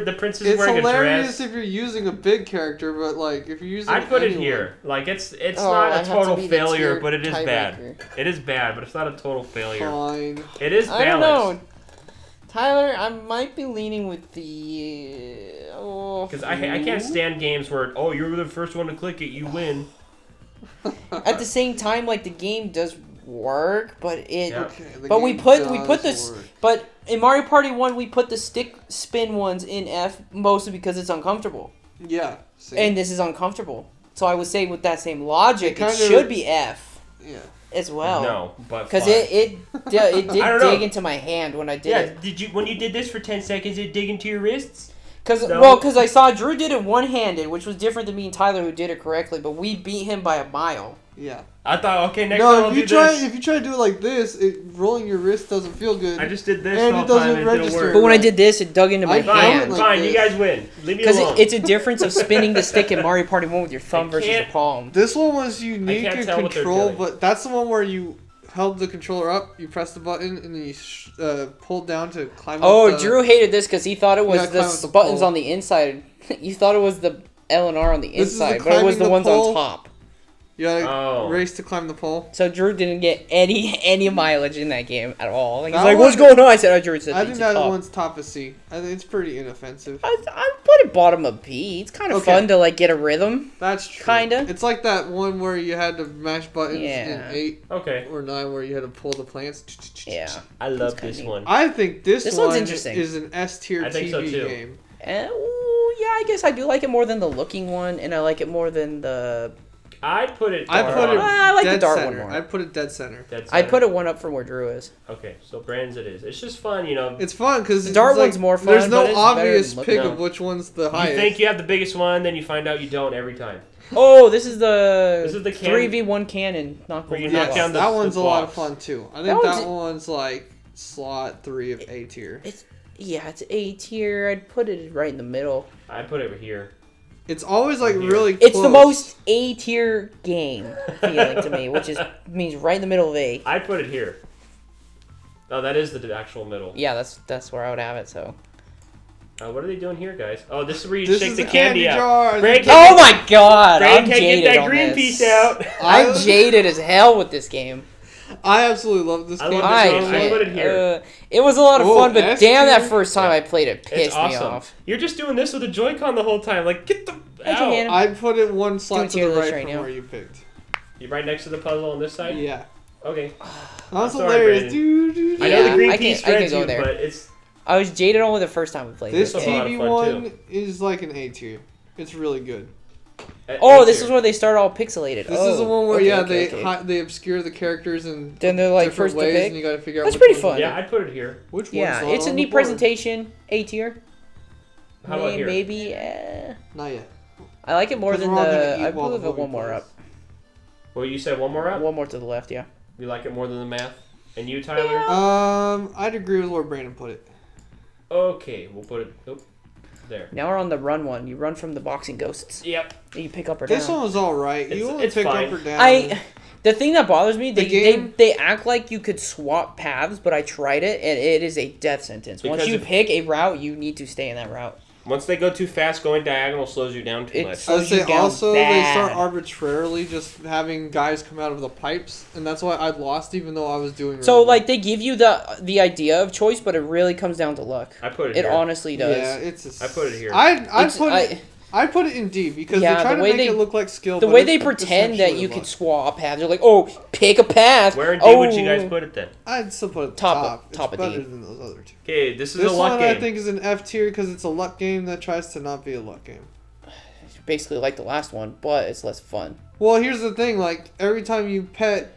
A: the princess
B: It's
A: wearing a
B: hilarious
A: dress.
B: if you're using a big character, but like if you're using,
A: I'd put it
B: anyone-
A: here. Like it's
C: Oh,
A: not
C: I
A: a
C: have to
A: total
C: be the
A: failure,
C: tier
A: but it is bad.
C: tiebreaker.
A: It is bad, but it's not a total failure.
B: Fine.
A: It is
C: I don't know.
A: balanced.
C: Tyler, I might be leaning with the.
A: Because I can't stand games where you're the first one to click it, you win.
C: At the same time, like the game does work, but it.
A: Yeah.
B: Okay, the
C: But we
B: game
C: put
B: does
C: this.
B: work.
C: But in Mario Party 1, we put the stick spin ones in F mostly because it's uncomfortable,
B: Yeah. See?
C: and this is uncomfortable. So I would say with that same logic,
B: It kinda-
C: it should be F
B: yeah.
C: as well.
A: No, but
C: Because
A: fine.
C: it
A: I
C: did
A: don't know.
C: dig into my hand when I did
A: Yeah,
C: it.
A: when you did this for 10 seconds, it dig into your wrists?
C: Because
A: No.
C: I saw Drew did it one-handed, which was different than me and Tyler who did it correctly, but we beat him by a mile.
B: Yeah.
A: I thought, okay, next time
B: No,
A: I'll
B: if
A: do
B: you try
A: this.
B: if you try to do it like this, rolling your wrist doesn't feel good.
A: I just did this
B: And
A: the
B: it
A: whole time
B: doesn't
A: and it didn't
B: register.
A: work.
C: But when I did this, it dug into my
B: I
A: Fine,
C: hand.
B: like
A: fine,
B: this.
A: you guys win. Leave me
C: Because
A: alone.
C: it's a difference of spinning the stick in Mario Party 1 with your thumb versus your
A: can't-
C: palm.
B: This one was unique
A: can't
B: in
A: tell what they're
B: control,
A: doing.
B: but that's the one where you held the controller up, you press the button, and then you pulled down to climb
C: Oh,
B: up the...
C: Drew hated this because he thought it was
B: Yeah, climb up the
C: buttons
B: pole.
C: on the inside. You thought it was the L and R on the
B: This is the
C: inside, but it was
B: climbing
C: the
B: the
C: ones
B: pole.
C: on top.
B: You gotta
A: Oh.
B: race to climb the pole.
C: So Drew didn't get any mileage in that game at all. Like, he's
B: That
C: like,
B: one-
C: "What's going on?" I said, "Oh, Drew said
B: I
C: it's
B: think
C: a
B: that
C: top."
B: one's top of C. I think it's pretty inoffensive.
C: I put it bottom of B. It's kind of
B: Okay.
C: fun to like get a rhythm.
B: That's true.
C: Kinda.
B: It's like that one where you had to mash buttons
C: Yeah.
B: in 8
A: Okay.
B: or 9 where you had to pull the plants.
C: Yeah.
A: I love
C: kinda
A: this
C: neat.
A: one.
B: I think this
C: This
B: one
C: one's interesting.
B: is an S tier
A: I think
B: TV
A: so, too.
B: game.
C: Ooh, yeah, I guess I do like it more than the looking one, and I like it more than the.
A: I'd put it.
B: I put it
C: I like the
B: dead
C: dart one
B: center.
C: more.
B: I'd put it dead center.
C: I'd put it one up from where Drew is.
A: Okay, so brands it is. It's just fun, you know.
B: It's fun because
C: The dart one's more fun,
B: There's
C: but
B: no
C: it's better
B: obvious
C: than
B: pick
A: looking.
B: of which one's the
A: You
B: highest.
A: think you have the biggest one, then you find out you don't every time.
C: Oh, this is the.
A: This is the
C: 3v1 cannon. Knock
A: Where you
C: over
A: knock
C: the
A: down
C: box.
B: that
A: the
B: one's a lot of
A: blocks.
B: fun too. I
C: That
B: think
C: one's-
B: that one's like slot 3 of A tier.
C: Yeah, it's A tier. I'd put it right in the middle.
A: I'd put it over here.
B: It's always like
A: Here.
B: really
C: It's the
B: close.
C: most A tier game feeling to me, which means right in the middle of A.
A: I'd put it here. Oh, that is the actual middle.
C: Yeah, that's where I would have it. So.
A: What are they doing here, guys? Oh, this is where you
B: This
A: shake
B: is
A: the
B: the
A: candy
B: candy
A: out.
B: jar.
A: Brand
C: Oh my God!
A: Brand
C: I'm
A: can't
C: jaded
A: get that
C: on
A: green
C: this.
A: piece out.
C: I'm jaded as hell with this game.
B: I absolutely love this
A: I
B: game.
A: love this one. I'm gonna put it
C: can't.
A: here.
C: It was a lot of
B: Whoa,
C: fun, but
B: S
C: damn, that
B: tier?
C: first time I played it
A: It's
C: pissed me
A: awesome.
C: off.
A: You're just doing this with a Joy-Con the whole time. Like, get the
C: That's okay.
A: out.
B: I'd put it one slot
C: Doing
B: to the
C: tier list
B: right
C: right
B: from
C: now.
B: where you picked.
A: You right next to the puzzle on this side?
B: Yeah.
A: Okay.
B: That's
A: sorry,
B: hilarious.
A: Brandon. I know
C: Yeah,
A: the green
C: I
A: pea
C: can- I can
A: spreads
C: go
A: you,
C: there.
A: but it's...
C: I was jaded only the first time we played
B: This
C: this
A: a lot
C: game.
A: of
B: TV
A: fun,
B: one is like an A tier. It's really good.
C: Oh, this is where they start all pixelated.
B: This is the one where
C: okay.
B: they obscure the characters and
C: Then they're like
B: different
C: first to
B: ways,
C: pick.
B: and you got to figure out.
C: That's
B: which
C: pretty
B: one's
C: fun.
B: on-
A: Yeah, I'd put it here.
B: Which
C: Yeah,
B: one's
C: it's a
B: on
C: neat
B: the board?
C: presentation. A tier.
A: How about here?
C: Maybe.
B: Not yet.
C: I like it more
B: 'Cause
C: than
B: we're all gonna
C: the.
B: eat
C: I
B: while the
C: believe it
B: movie
C: one more
B: plays.
C: up.
A: Well, you said one more up?
C: One more to the left, yeah.
A: You like it more than the math? And you, Tyler?
B: I'd agree with where Brandon put it.
A: Okay, we'll put it... Oop, there.
C: Now we're on the run one. You run from the boxing ghosts.
A: Yep.
C: And you pick up or
B: This
C: down.
B: one was all right. You only
A: It's
B: pick
A: fine.
B: up or down.
C: The thing that bothers me,
B: The game-
C: they act like you could swap paths, but I tried it, and it is a death sentence. Once
A: Because
C: you
A: if-
C: pick a route, you need to stay in that route.
A: Once they go too fast, going diagonal slows you down too
C: It
A: much.
B: I'd
C: slows
B: say
C: you down
B: also they start
C: bad.
B: arbitrarily just having guys come out of the pipes, and that's why I lost even though I was doing.
C: So,
B: really well.
C: like, they give you the idea of choice, but it really comes down to luck.
A: I put it
C: It
A: here.
C: honestly does.
B: yeah, it's.
A: I put it here.
B: I'd put it in D because
C: Yeah,
B: they try
C: the
B: to
C: way
B: make
C: they-
B: it look like skill.
C: The
B: but
C: way
B: it's
C: they pretend that
B: essentially
C: you
B: luck.
C: could swap paths, they're like, oh, pick a path.
A: Where in D
C: oh.
A: would you guys put it then?
B: I'd still put it at the
C: Top
B: top.
C: of- top
B: it's
C: of
B: better
C: D.
B: than those other two.
A: Okay, this is
B: This
A: a luck
B: one
A: game.
B: I think is an F tier because it's a luck game that tries to not be a luck game.
C: Basically like the last one, but it's less fun.
B: Well, here's the thing: like every time you pet,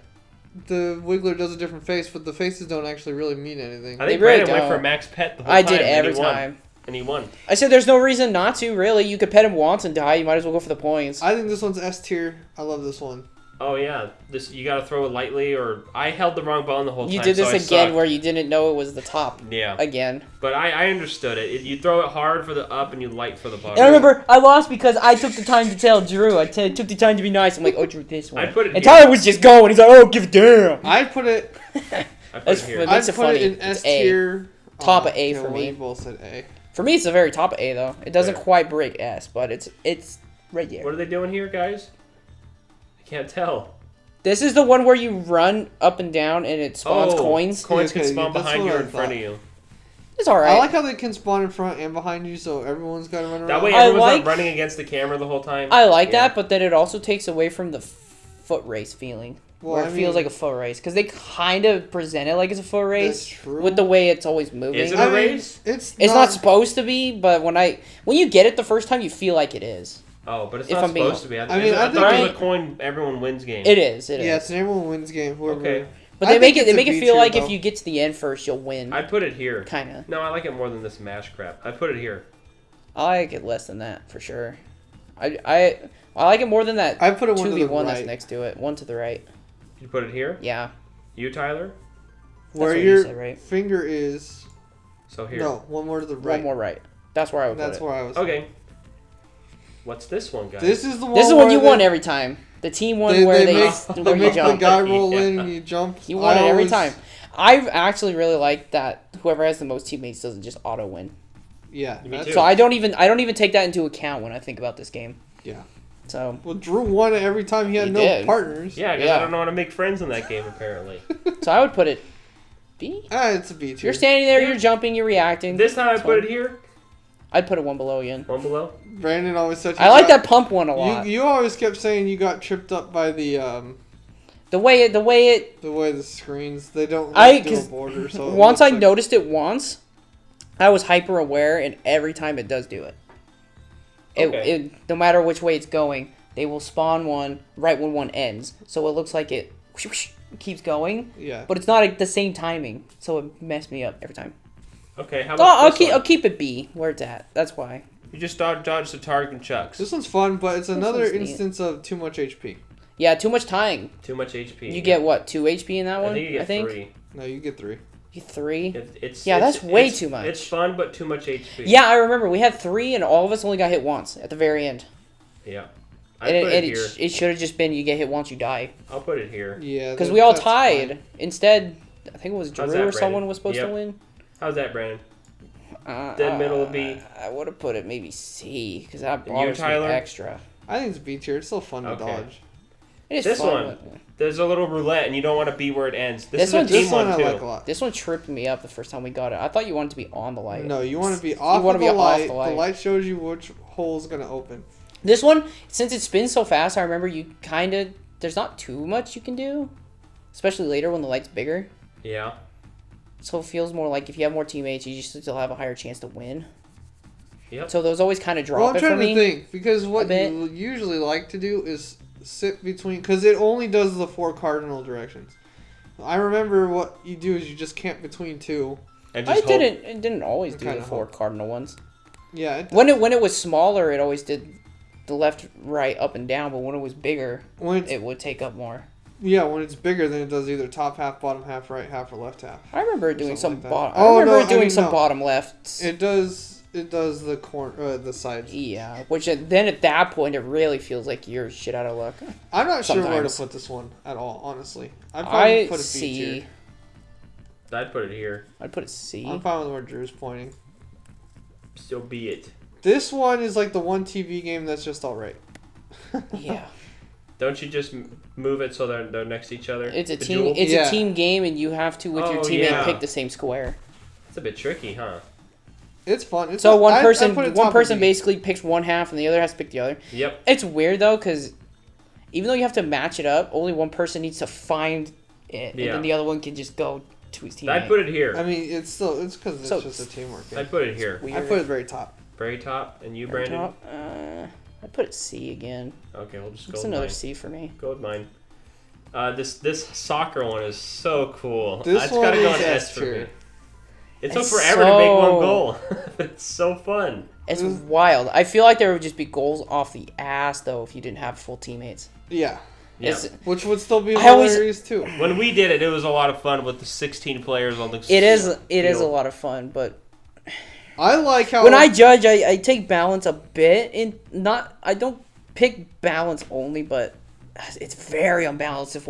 B: the Wiggler does a different face, but the faces don't actually really mean anything.
A: I
C: They
A: think
C: really
A: Brandon went
C: don't.
A: for max pet the whole
C: I
A: time.
C: did
A: and he
C: every
A: won.
C: time.
A: And he won.
C: I said there's no reason not to, really. You could pet him once and die. You might as well go for the points.
B: I think this one's S tier. I love this one.
A: Oh yeah, this you gotta throw it lightly, or I held the wrong button the whole time.
C: You did this
A: so I
C: again
A: sucked.
C: where you didn't know it was the top.
A: Yeah,
C: Again.
A: but I understood it. You throw it hard for the up and you light for the bottom.
C: And I remember I lost because I took the time to tell Drew. I took the time to be nice. I'm like, oh, Drew, this one.
A: I put it
C: and
A: here.
C: Tyler was just going. He's like, oh, give a damn.
B: I'd put it.
A: I put
C: That's
A: it here.
C: fun.
B: I'd
C: Makes it
B: put
C: funny.
B: it in
C: It's
B: S
C: A.
B: tier.
C: Top of A for
B: well,
C: me.
B: We both said A.
C: For me, it's the very top of A, though. It doesn't
A: Fair.
C: quite break S, but it's right there.
A: What are they doing here, guys? I can't tell.
C: This is the one where you run up and down and it spawns coins.
A: Coins
B: Okay,
A: can spawn
B: that's
A: behind
B: what
A: you
B: I
A: or in front of
B: thought.
A: you.
C: It's alright.
B: I like how they can spawn in front and behind you, so everyone's got to run around.
A: That way
C: I
A: everyone's
C: like-
A: not running against the camera the whole time.
C: I like
A: Yeah.
C: that, but then it also takes away from the foot race feeling.
B: Well,
C: where it
B: I
C: feels
B: mean-
C: like a foot race. Because they kind of present it like it's a foot race.
B: That's true.
C: With the way it's always moving.
A: Is it a race?
B: It's
C: Not supposed to be, but when you get it the first time, you feel like it is.
A: Oh, but it's
C: If
A: not
C: I'm being-
A: supposed to be.
B: I mean, I
A: I thought it was
C: think-
A: a coin everyone wins game.
C: It is. It is.
B: Yeah, it's an everyone wins game. Whoever.
A: Okay.
C: But
B: I
C: they make
B: think
C: it. They
B: it's a
C: make it
B: B
C: feel
B: tier,
C: like
B: though.
C: if you get to the end first, you'll win.
A: I put it here.
C: Kinda.
A: No, I like it more than this mash crap. I put it here.
C: I like it less than that for sure. I like it more than that.
B: I put it one to the
C: 2v1 that's
B: right.
C: next to it. One to the right.
A: You put it here.
C: Yeah.
A: You, Tyler.
B: Where
C: what you
B: your
C: said, right?
B: finger is.
A: So here.
B: No, one more to the right.
C: One more right. That's where I would
B: That's
C: put it.
B: where I was.
A: Okay. What's this one, guys?
B: This is the one.
C: This is when you
B: where
C: won
B: they-
C: every time. The team one
B: They,
C: where
B: they
C: they
B: make,
C: where
B: they
C: you
B: make the
C: jump.
B: guy roll in
A: Yeah.
B: and you jump.
C: He won it
B: I
C: every
B: always-
C: time. I've actually really liked that whoever has the most teammates doesn't just auto win.
B: Yeah.
A: Me
B: that's-
A: too.
C: So I don't even take that into account when I think about this game.
B: Yeah.
C: So
B: Well, Drew won it every time he had
C: He
B: no
C: did.
B: partners.
A: Yeah, because
C: Yeah.
A: I don't know how to make friends in that game, apparently.
C: I would put it B.
B: It's a B tier.
C: You're standing there,
A: Yeah.
C: you're jumping, you're reacting.
A: This time I
C: It's
A: put
C: fine.
A: it here.
C: I'd put it one below again.
A: One below.
B: Brandon always said.
C: I like that pump one a lot.
B: You always kept saying you got tripped up by the
C: The way it
B: the way the screens they don't
C: I-
B: like, do a
C: 'cause
B: border. So it
C: once
B: looks
C: I
B: like-
C: noticed it once, I was hyper aware, and every time it does do it.
A: Okay.
C: No matter which way it's going, they will spawn one right when one ends. So it looks like it keeps going,
B: Yeah.
C: but it's not at the same timing. So it messed me up every time.
A: Okay, how
C: So
A: about
C: I'll
A: this
C: keep
A: one?
C: I'll keep it B where it's at. That's why.
A: You just dodge the target and chucks.
B: This one's fun, but it's another
C: one's neat.
B: instance of too much HP.
C: Yeah, too much tying.
A: Too much HP.
C: You get what, 2 HP in that
A: I
C: one?
A: think you get 3.
B: No, you get 3.
C: You 3.
A: Yeah,
C: that's way too much.
A: It's fun, but too much HP.
C: Yeah, I remember we had 3, and all of us only got hit once at the very end.
A: Yeah. I
C: And
A: put it here.
C: it should have just been you get hit once, you die.
A: I'll put it here.
B: Yeah.
C: Because we all
B: that's
C: tied.
B: fine.
C: Instead, I think it was Drew
A: How's that,
C: or someone
A: Brandon?
C: was supposed
A: Yep.
C: to win.
A: How's that, Brandon? Dead middle of B.
C: I would have put it maybe C because that
A: you,
C: bothers me
A: Tyler?
C: extra.
B: I think it's B tier. It's still fun to
A: Okay.
B: dodge.
C: It is
A: This
C: fun,
A: one.
C: but-
A: There's a little roulette, and you don't want to be where it ends.
C: This
A: This is a
C: one's-
A: team
B: This one
A: one,
B: I
A: too.
B: like a lot.
C: This one tripped me up the first time we got it. I thought you wanted to be on the light.
B: No, you want to be off
C: wanna
B: of
C: be
B: the
C: off
B: light.
C: the light.
B: The light shows you which hole's gonna open.
C: This one, since it spins so fast, I remember you kind of there's not too much you can do. especially later when the light's bigger.
A: Yeah.
C: So it feels more like if you have more teammates, you just still have a higher chance to win.
A: Yep.
C: So those always kind of drop
B: Well, I'm
C: it for
B: trying to
C: me.
B: think because what you usually like to do is sit between because it only does the 4 cardinal directions. I remember what you do is you just camp between 2.
A: And
C: I
A: just hope.
C: didn't. It didn't always do the
B: Kinda
C: 4
B: hope.
C: cardinal ones.
B: Yeah.
C: When it was smaller, it always did the left, right, up, and down. But when it was bigger, it would take up more.
B: Yeah, when it's bigger, then it does either top half, bottom half, right half, or left half.
C: I remember it doing some
B: like that.
C: bottom.
B: Oh,
C: I remember
B: no,
C: it doing
B: I mean,
C: some
B: no.
C: bottom lefts.
B: It does. It does the the sides.
C: Yeah, which then at that point it really feels like you're shit out of luck.
B: I'm not sure where to
C: Sometimes.
B: put this one at all. Honestly, I'd probably put a B
C: C.
B: tier.
A: I'd put it here.
C: I'd put it C.
B: I'm fine with where Drew's pointing.
A: So be it.
B: This one is like the one TV game that's just alright.
C: Yeah,
A: Don't you just move it so they're next to each other?
C: it's a
A: The
C: team.
A: jewel?
C: It's
B: Yeah.
C: a team game, and you have to with your
A: Oh,
C: teammate
A: yeah.
C: pick the same square.
A: It's a bit tricky, huh?
B: It's fun. It's
C: So
B: fun.
C: one
B: I'd
C: person,
B: put it
C: one
B: top of
C: person
B: B.
C: basically picks one half, and the other has to pick the other.
A: Yep.
C: It's weird though, because even though you have to match it up, only one person needs to find it, and
A: Yeah.
C: then the other one can just go to his teammate.
A: I'd put it here.
B: I mean, it's because
C: So-
B: it's just a teamwork game.
A: I'd put it here.
C: Weird.
B: I put it very top.
A: Very top. And you,
C: Very
A: Brandon?
C: top. I'd put it C again.
A: Okay, we'll just go
C: It's
A: with
C: another
A: mine.
C: C for me.
A: Go with mine. This soccer one is so cool.
B: This
A: It's
B: one
A: gotta go
B: is
A: an S
B: S
A: for
B: tier.
A: me. It took
C: It's
A: forever to make one
C: so-
A: goal. It's so fun.
C: It's wild. I feel like there would just be goals off the ass though if you didn't have full teammates.
B: Yeah,
A: Yeah.
C: It's,
B: which would still be
C: I always-
B: hilarious too.
A: When we did it, it was a lot of fun with the 16 players on the
C: it is a
A: field.
C: lot of fun, but
B: I like how
C: when I judge, I take balance a bit. I don't pick balance only, but it's very unbalanced if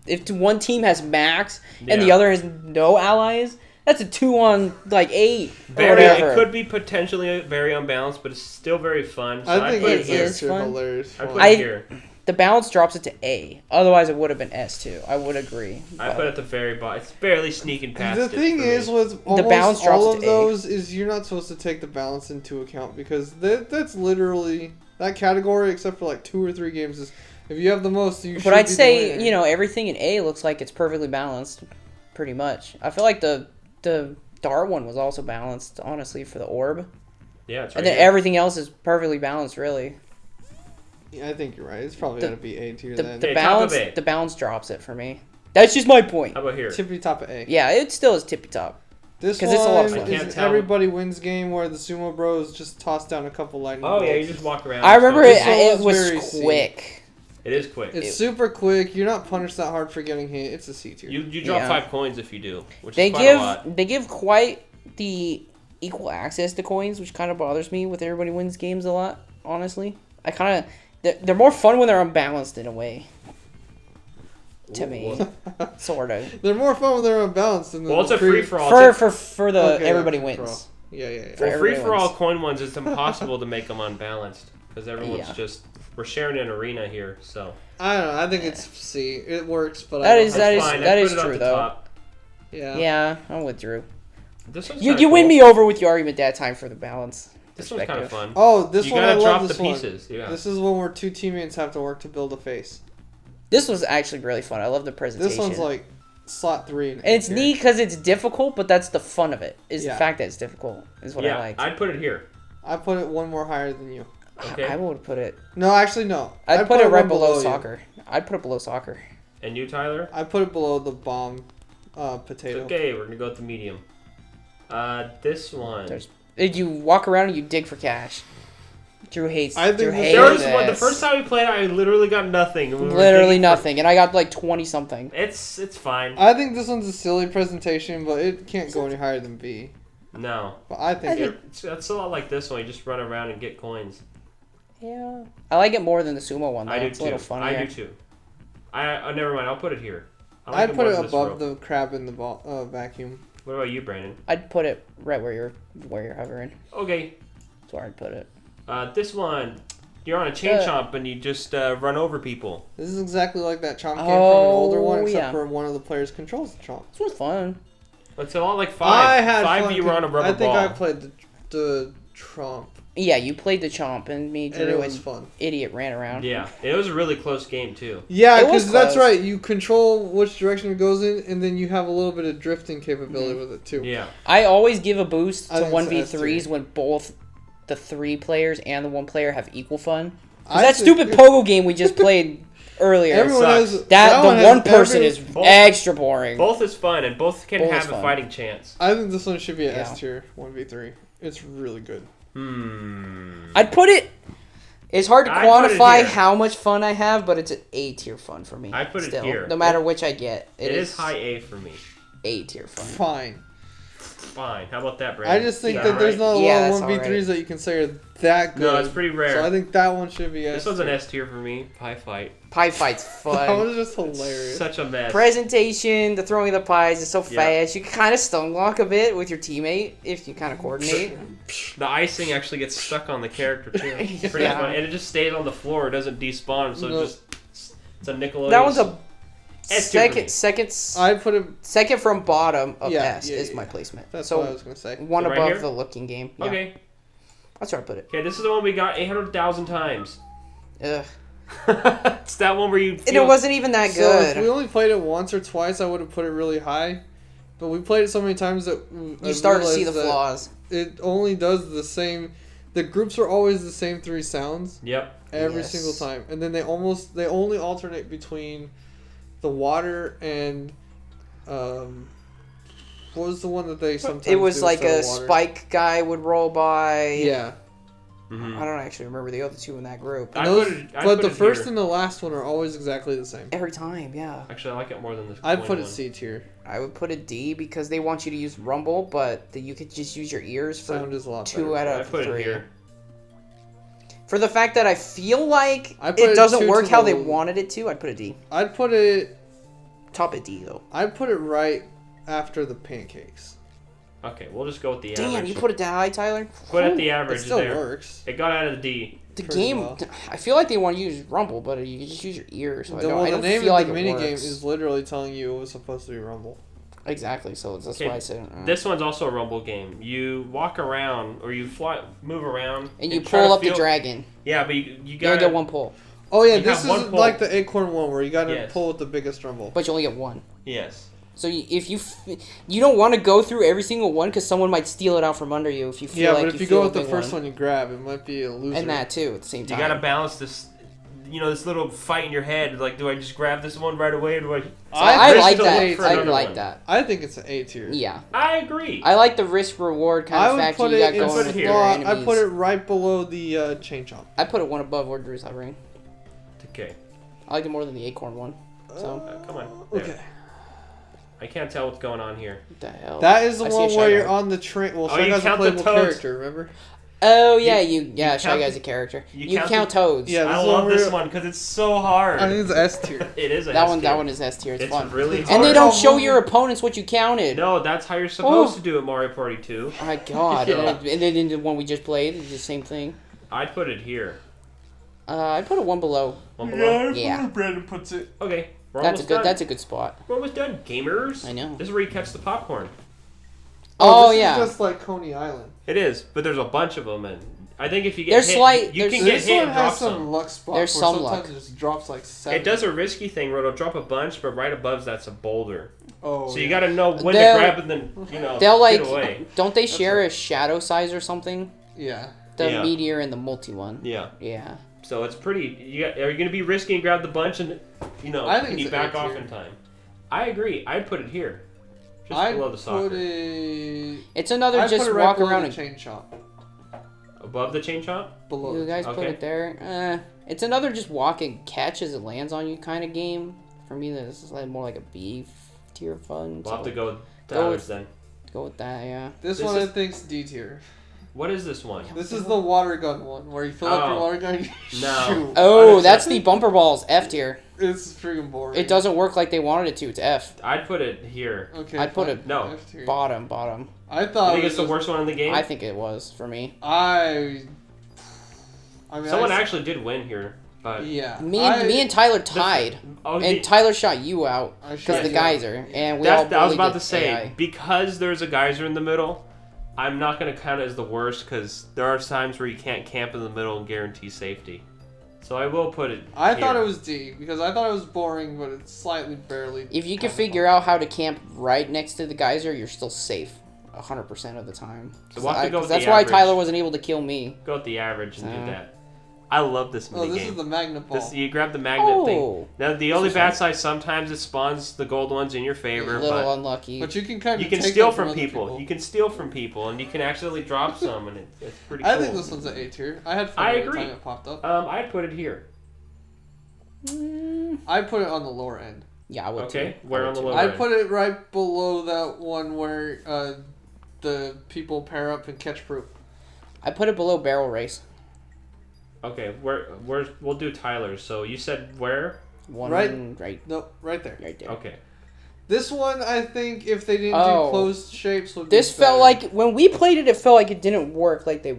C: if one team has max and the
A: Yeah.
C: other has no allies. That's a 2-on-8 or
A: Very,
C: whatever.
A: it could be potentially very unbalanced, but it's still very fun. So
B: I think
A: put
C: it
B: it's
A: here.
C: is
B: extra
C: fun.
B: hilarious.
A: I
B: fun.
A: put
C: I-
A: it here.
C: The balance drops it to A. Otherwise, it would have been S too. I would agree.
A: I
C: but-
A: put it at the very bottom. It's barely sneaking past
B: The
A: it
B: thing
A: for
B: is,
A: me.
B: with almost
C: balance drops
B: all
C: it
B: of
C: to A.
B: those, is you're not supposed to take the balance into account because that's literally that category, except for like 2 or 3 games. Is if you have the most, you should.
C: But I'd
B: be the
C: say,
B: winner.
C: everything in A looks like it's perfectly balanced, pretty much. I feel like the dart one was also balanced, honestly, for the orb.
A: Yeah, it's right
C: And then
A: here.
C: everything else is perfectly balanced, really.
B: Yeah, I think you're right. It's probably
C: The-
B: gonna be A tier
C: The,
B: then.
C: the
A: Okay, top
C: balance
A: of A.
C: the balance drops it for me. That's just my point.
A: How about here?
B: Tippy top of A.
C: Yeah, it still is tippy top.
B: This
C: 'Cause
B: one
C: it's a lot of fun.
A: I can't
B: is
A: tell.
B: everybody wins game where the Sumo Bros just toss down a couple lightning
A: Oh, yeah,
B: bolts.
A: you just walk around.
C: I remember
B: This
C: it.
B: one
C: It
B: was very
C: was
B: C.
C: quick.
A: It is quick.
B: It's super quick. You're not punished that hard for getting hit. It's a C tier.
A: You drop
C: Yeah.
A: 5 coins if you do, which
C: They
A: is quite a lot.
C: give quite the equal access to coins, which kind of bothers me with everybody wins games a lot. Honestly, I kind of they're more fun when they're unbalanced in a way. To me, sort of.
B: They're more fun when they're unbalanced than
A: Well, it's a free for all.
C: For the
B: Okay,
C: everybody
B: free for all.
C: wins.
B: Yeah.
C: For
A: Well, free
C: everybody
A: for all
C: wins.
A: coin ones, it's impossible to make them unbalanced because everyone's
C: Yeah.
A: just we're sharing an arena here, so
B: I don't know. I think it's C. It works, but
C: That
B: I
C: is-
B: don't
C: that
B: know.
C: is-
A: fine.
C: that
A: I put
C: is
A: it up
C: true,
A: the
C: though.
A: top.
B: Yeah.
C: Yeah, I'm with Drew.
A: This one's
C: You
A: kinda
C: win
A: cool.
C: me over with your argument that time for the balance.
A: This one's kind of
C: perspective.
A: fun.
B: Oh, this
A: you
B: one
A: gotta
B: I
A: drop
B: love. This
A: the
B: one.
A: pieces. Yeah.
B: This is one where 2 teammates have to work to build a face.
C: This was actually really fun. I love the presentation.
B: This one's like slot 3.
C: And it's neat because it's difficult, but that's the fun of it. Is
B: Yeah.
C: the fact that it's difficult is what
A: yeah,
C: I liked.
A: I'd put it here.
B: I put it one more higher than you.
A: Okay.
C: I would put it.
B: No, actually no.
C: I'd put it right
B: one
C: below
B: you.
C: soccer. I'd put it below soccer.
A: And you, Tyler?
B: I put it below the bomb potato.
A: Okay, we're gonna go with the medium. This one.
C: You walk around and you dig for cash. Drew hates.
B: I think
C: Drew
B: this-
C: hates
A: There was
C: this.
A: one, the first time we played, I literally got nothing. We were
C: Literally
A: digging for-
C: nothing, and I got like 20 something.
A: It's fine.
B: I think this one's a silly presentation, but it can't go any higher than B.
A: No.
B: But I think
A: It's a lot like this one. You just run around and get coins.
C: Yeah, I like it more than the sumo one. Though.
A: I do
C: It's
A: too.
C: a little funnier.
A: I do too. Never mind. I'll put it here. I like
B: I'd put
A: more
B: it
A: than this
B: above
A: row.
B: the crab in the vacuum.
A: What about you, Brandon?
C: I'd put it right where you're hovering.
A: Okay.
C: That's where I'd put it.
A: This one, you're on a chain
C: Uh,
A: chomp and you just run over people.
B: This is exactly like that chomp game from an older one,
C: Oh,
B: except
C: yeah.
B: for one of the players controls the chomp.
C: This was fun.
A: It's a lot like
B: I had
A: five
B: fun.
A: you were on a rubber
B: I think
A: ball.
B: I played the tromp.
C: Yeah, you played the Chomp, and me,
B: And
C: Drew,
B: it
C: and
B: was fun.
C: Idiot ran around.
A: Yeah, it was a really close game too.
B: Yeah,
C: It was
B: because that's
C: close.
B: right. You control which direction it goes in, and then you have a little bit of drifting capability with it too.
A: Yeah.
C: I always give a boost
B: I
C: to
B: think it's
C: 1v3s
B: S tier.
C: when both the 3 players and the 1 player have equal fun. 'Cause
B: I
C: that
B: think-
C: stupid Pogo game we just played earlier.
B: Everyone
A: sucks.
B: has
C: that the
B: has
C: one person
B: every-
C: is
A: Both-
C: extra boring.
A: Both is fun, and both can
C: Both
A: have
C: is
A: a
C: fun.
A: fighting chance.
B: I think this one should be an
C: Yeah.
B: S tier 1v3. It's really good.
C: I'd put it. It's hard to
A: I'd put it
C: quantify
A: here.
C: how much fun I have, but it's an A tier fun for me.
A: I'd put it
C: still,
A: here.
C: no matter which I get.
A: It is high A for me.
C: A tier fun.
B: Fine.
A: Fine. How about that, Brandon?
B: I just think
A: Is
B: that there's
A: right?
B: not a
C: Yeah,
B: lot of
C: that's
B: 1v3s that you can say are that good.
A: No, it's pretty rare.
B: So I think that one should be S.
A: This one's an S tier for me. Pie fight.
C: Pie fight's
B: That
C: fun.
B: was just hilarious.
A: Such a mess.
C: Presentation, the throwing of the pies is so
A: Yeah.
C: fast. You can kind of stun lock a bit with your teammate if you kind of coordinate.
A: The icing actually gets stuck on the character too. Pretty
C: Yeah.
A: fun, and it just stays on the floor. It doesn't despawn, so
B: No.
A: it's a Nickelodeon.
C: That one's a
A: S tier for me.
B: I'd put it.
C: second from bottom of
B: Yeah,
C: S
B: yeah,
C: is
B: yeah.
C: my placement.
B: That's
C: so
B: what I was gonna say.
C: one
A: So right
C: above
A: here?
C: the looking game. Yeah.
A: Okay.
C: That's where I put it.
A: Okay, this is the one we got 800,000 times.
C: Ugh.
A: It's that one where you.
C: And
A: feel-
C: it wasn't even that
B: So if
C: good.
B: we only played it once or twice, I would have put it really high. But we played it so many times that
C: You start to see the flaws.
B: It only does the same. The groups are always the same 3 sounds
A: Yep.
B: every
C: Yes.
B: single time, and then they only alternate between the water and what was the one that they sometimes
C: It was
B: do
C: like
B: instead
C: a
B: of water?
C: spike guy would roll by.
B: Yeah.
A: Mhm.
C: I don't actually remember the other 2 in that group.
A: I
B: Those-
A: put it- I
B: but
A: put
B: the
A: it
B: first
A: here.
B: and the last one are always exactly the same.
C: Every time, yeah.
A: Actually, I like it more than this.
B: I'd
A: coin
B: put it
A: one.
B: C tier.
C: I would put a D because they want you to use Rumble, but you could just use your ears for
B: Sound is a lot
C: 2
B: better.
C: out
A: I
C: of
A: put
C: 3.
A: it here.
C: For the fact that I feel like
B: I put
C: it
B: it
C: doesn't
B: 2
C: work
B: to
C: how
B: the-
C: they wanted it to, I'd put a D.
B: I'd put it.
C: Top a D though.
B: I'd put it right after the pancakes.
A: Okay, we'll just go with the
C: Damn,
A: average.
C: you put it that high, Tyler?
A: Put it at the
B: It
A: average
B: still
A: there.
B: works.
A: It got out of the D.
C: The
B: Pretty
C: game,
B: well.
C: I feel like they want to use Rumble, but you can just use your ears. So I
B: The
C: don't
B: name
C: feel
B: of
C: like
B: the
C: it
B: mini
C: works.
B: game is literally telling you it was supposed to be Rumble.
C: Exactly, so that's
A: Okay,
C: why I said
A: This one's also a rumble game. You walk around, or you move around,
C: and you
A: try
C: pull
A: to
C: up the
A: feel-
C: dragon.
A: Yeah, but you
C: You only
A: gotta
C: get 1 pull,
B: Oh yeah,
A: You
B: this
A: have one
B: is
A: pull.
B: like the acorn one where you gotta
A: Yes.
B: pull with the biggest Rumble.
C: but you only get 1.
A: Yes.
C: So if you don't want to go through every single one because someone might steal it out from under you if you feel
B: Yeah,
C: like
B: but if you
C: feel
B: go
C: a
B: with the
C: big
B: first one you grab, it might be a loser.
C: and that too at the same
A: You
C: time.
A: gotta balance this, this little fight in your head. Like, do I just grab this one right away, or do I?
C: So I
B: risk
C: like
B: the
C: that.
B: wait for
C: I
A: another
C: like
A: one.
C: that.
B: I think it's an A tier.
C: Yeah,
A: I agree.
C: I like the risk reward kind
B: I
C: of
B: would
C: factor
B: put
C: you
B: it
C: got
B: in.
C: going
A: put it
C: with
A: here.
C: your
B: I
C: enemies.
B: put it right below the chain chomp.
C: I put it 1 above where Drew's hovering.
A: Okay.
C: I like it more than the acorn one. So
A: Come on. There.
B: Okay.
A: I can't tell what's going on here.
C: what the hell?
B: That is the
C: I see a
B: one
C: Shy
B: where
C: Guy.
B: you're on the train. Well,
A: Oh,
B: Shy
A: you
B: Guy's a
A: count the
B: playable
A: toads.
B: character, remember?
C: Oh yeah,
A: You
C: Shy
A: count
C: Guy's
A: the-
C: a character.
A: you
C: You
A: count
C: count toads.
B: Yeah,
A: I
B: this
A: love
B: one
A: this
B: where-
A: one because it's so hard.
B: I think it's S tier.
A: It is a
C: That
A: S
C: one.
A: tier.
C: That one is S tier. It's,
A: It's
C: fun.
A: really hard.
C: And they don't show
B: Oh,
C: your opponents what you counted.
A: No, that's how you're supposed
C: Oh.
A: to do it, Mario Party 2.
C: Oh my god.
A: Yeah.
C: And then in the one we just played, it's the same thing.
A: I'd put it here.
C: I'd put it 1 below.
A: One below.
C: Yeah.
B: Brandon puts it.
A: Okay, we're
C: That's a
A: almost
C: good.
A: done.
C: That's a good spot.
A: We're almost done, gamers.
C: I know.
A: This is where you catch the popcorn.
C: Oh,
B: this
C: yeah.
B: is just like Coney Island.
A: It is, but there's a bunch of them, and I think if you get
C: There's
A: hit,
C: slight-
A: you
C: there's-
A: can get
B: This
A: hit
B: one
A: and drop
B: has some
A: some.
B: luck spots.
C: There's
B: where
C: some
B: sometimes
C: luck.
B: it just drops like 7.
A: It does a risky thing where it'll drop a bunch, but right above that's a boulder.
B: Oh,
A: So you
B: yeah.
A: got to know when to
C: They'll-
A: grab and then
C: They'll like.
A: get away.
C: Don't they share
A: right.
C: a shadow size or something?
B: Yeah.
C: The
A: Yeah.
C: meteor and the multi one.
A: Yeah.
C: Yeah.
A: So it's pretty. Are you gonna be risky and grab the bunch and
B: I think
A: can you
B: it's an
A: back
B: A
A: off
B: tier.
A: in time? I agree. I'd put it here, just
B: I'd
A: below the soccer,
B: put it.
C: It's another
B: I'd
C: just
B: put it right
C: walk
B: below
C: around
B: the
C: and
B: chain chomp.
A: above the chain chomp.
B: Below.
C: you
B: the
C: guys put
A: Okay.
C: it there. It's another just walk and catch as it lands on you kind of game. For me, this is like more like a B tier fun.
A: We'll have to go
C: Go
A: downwards
C: with-
A: then.
C: Go with that, yeah.
B: This
A: This
B: one
A: is-
B: I think's D tier.
A: What is this one?
B: This is the water gun one where you fill up your
A: Oh.
B: water gun and you
A: No.
B: shoot.
C: Oh, that's the bumper balls F tier.
B: It's freaking boring.
C: It doesn't work like they wanted it to. It's F.
A: I'd put it here.
B: Okay.
C: I'd put
B: fine.
C: it-
A: No.
B: F tier.
C: Bottom.
B: I
A: I
B: thought
A: think
B: it
A: it's the
B: was-
A: worst one in the game.
C: I think it was for me.
B: I mean,
A: Someone
B: I,
A: actually did win here, but
B: Yeah.
C: Me and Tyler tied,
A: oh,
C: and Tyler shot you out
B: I
C: because
B: shot
C: the
B: you out.
C: geyser, and we all
A: I was
C: bullied
A: about
C: the
A: to say
C: AI.
A: because there's a geyser in the middle. I'm not going to count it as the worst because there are times where you can't camp in the middle and guarantee safety. So I will put it
B: I
A: here.
B: thought it was D because I thought it was boring, but it's slightly barely.
C: If you can figure out how to camp right next to the geyser, you're still safe 100% of the time.
A: So we'll have to go with
C: that's
A: the
C: why
A: average.
C: Tyler wasn't able to kill me.
A: Go with the average and do that. I love this minigame.
B: Oh, this is the Magnaflow.
A: You grab the magnet thing.
C: Oh.
A: Now, the only bad side, sometimes it spawns the gold ones in your favor,
C: A little
A: but
C: unlucky.
B: But you can kind of
A: you can
B: take
A: steal
B: them
A: from
B: other
A: people. You can steal from people, and you can accidentally drop some, and it's pretty cool.
B: I think this one's an A tier. I had fun
A: I
B: every
A: agree.
B: time it popped up.
A: I'd put it here.
B: I'd put it on the lower end.
C: Yeah, I would
A: Okay,
C: too.
A: where on the lower
B: I'd
A: end?
B: put it right below that one where the people pair up and catch fruit.
C: I put it below barrel race.
A: Okay, we'll do Tyler's. So you said where?
C: One right
B: No, right there.
C: there.
A: Okay.
B: This one, I think, if they didn't
C: Oh.
B: do closed shapes, would
C: This
B: be
C: felt
B: better.
C: like when we played it, it felt like it didn't work like they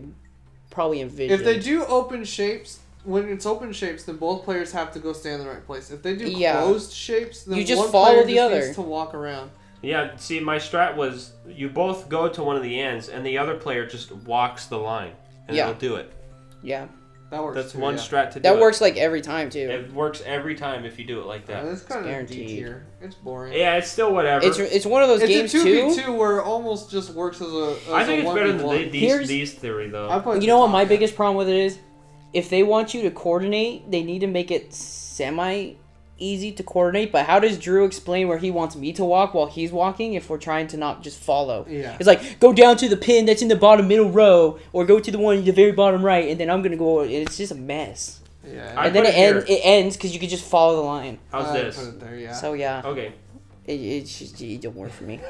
C: probably envisioned.
B: If they do open shapes, when it's open shapes, then both players have to go stand in the right place. If they do
C: Yeah.
B: closed shapes, then
C: You just
B: one
C: follow
B: player
C: the
B: just
C: other.
B: needs to walk around.
A: Yeah, see, my strat was you both go to one of the ends, and the other player just walks the line, and
C: Yeah.
A: it'll do it.
C: Yeah,
B: That works.
A: That's
B: too,
A: one
B: yeah.
A: strat to do
C: that
A: it.
C: works like every time too.
A: It works every time if you do it like that.
B: It's kind of D
C: guaranteed.
B: tier. It's boring.
A: Yeah, it's still whatever.
C: It's one of those games
B: It's a
C: too.
B: 2v2 where it almost just works as a. As
A: I think
B: a
A: it's better than
B: 1v1.
A: these theory, though.
B: I put
C: You know what
B: the
C: my
B: top
C: biggest problem with it is? If they want you to coordinate, they need to make it semi easy to coordinate. But how does Drew explain where he wants me to walk while he's walking if we're trying to not just follow?
B: Yeah.
C: It's like, go down to the pin that's in the bottom middle row, or go to the one in the very bottom right, and then I'm gonna go. It's just a mess.
B: Yeah.
A: I
C: And then
A: put it
C: it ends because you can just follow the line.
A: How's
B: I
A: this?
B: put it there, yeah.
C: So yeah,
A: Okay.
C: it don't work for me.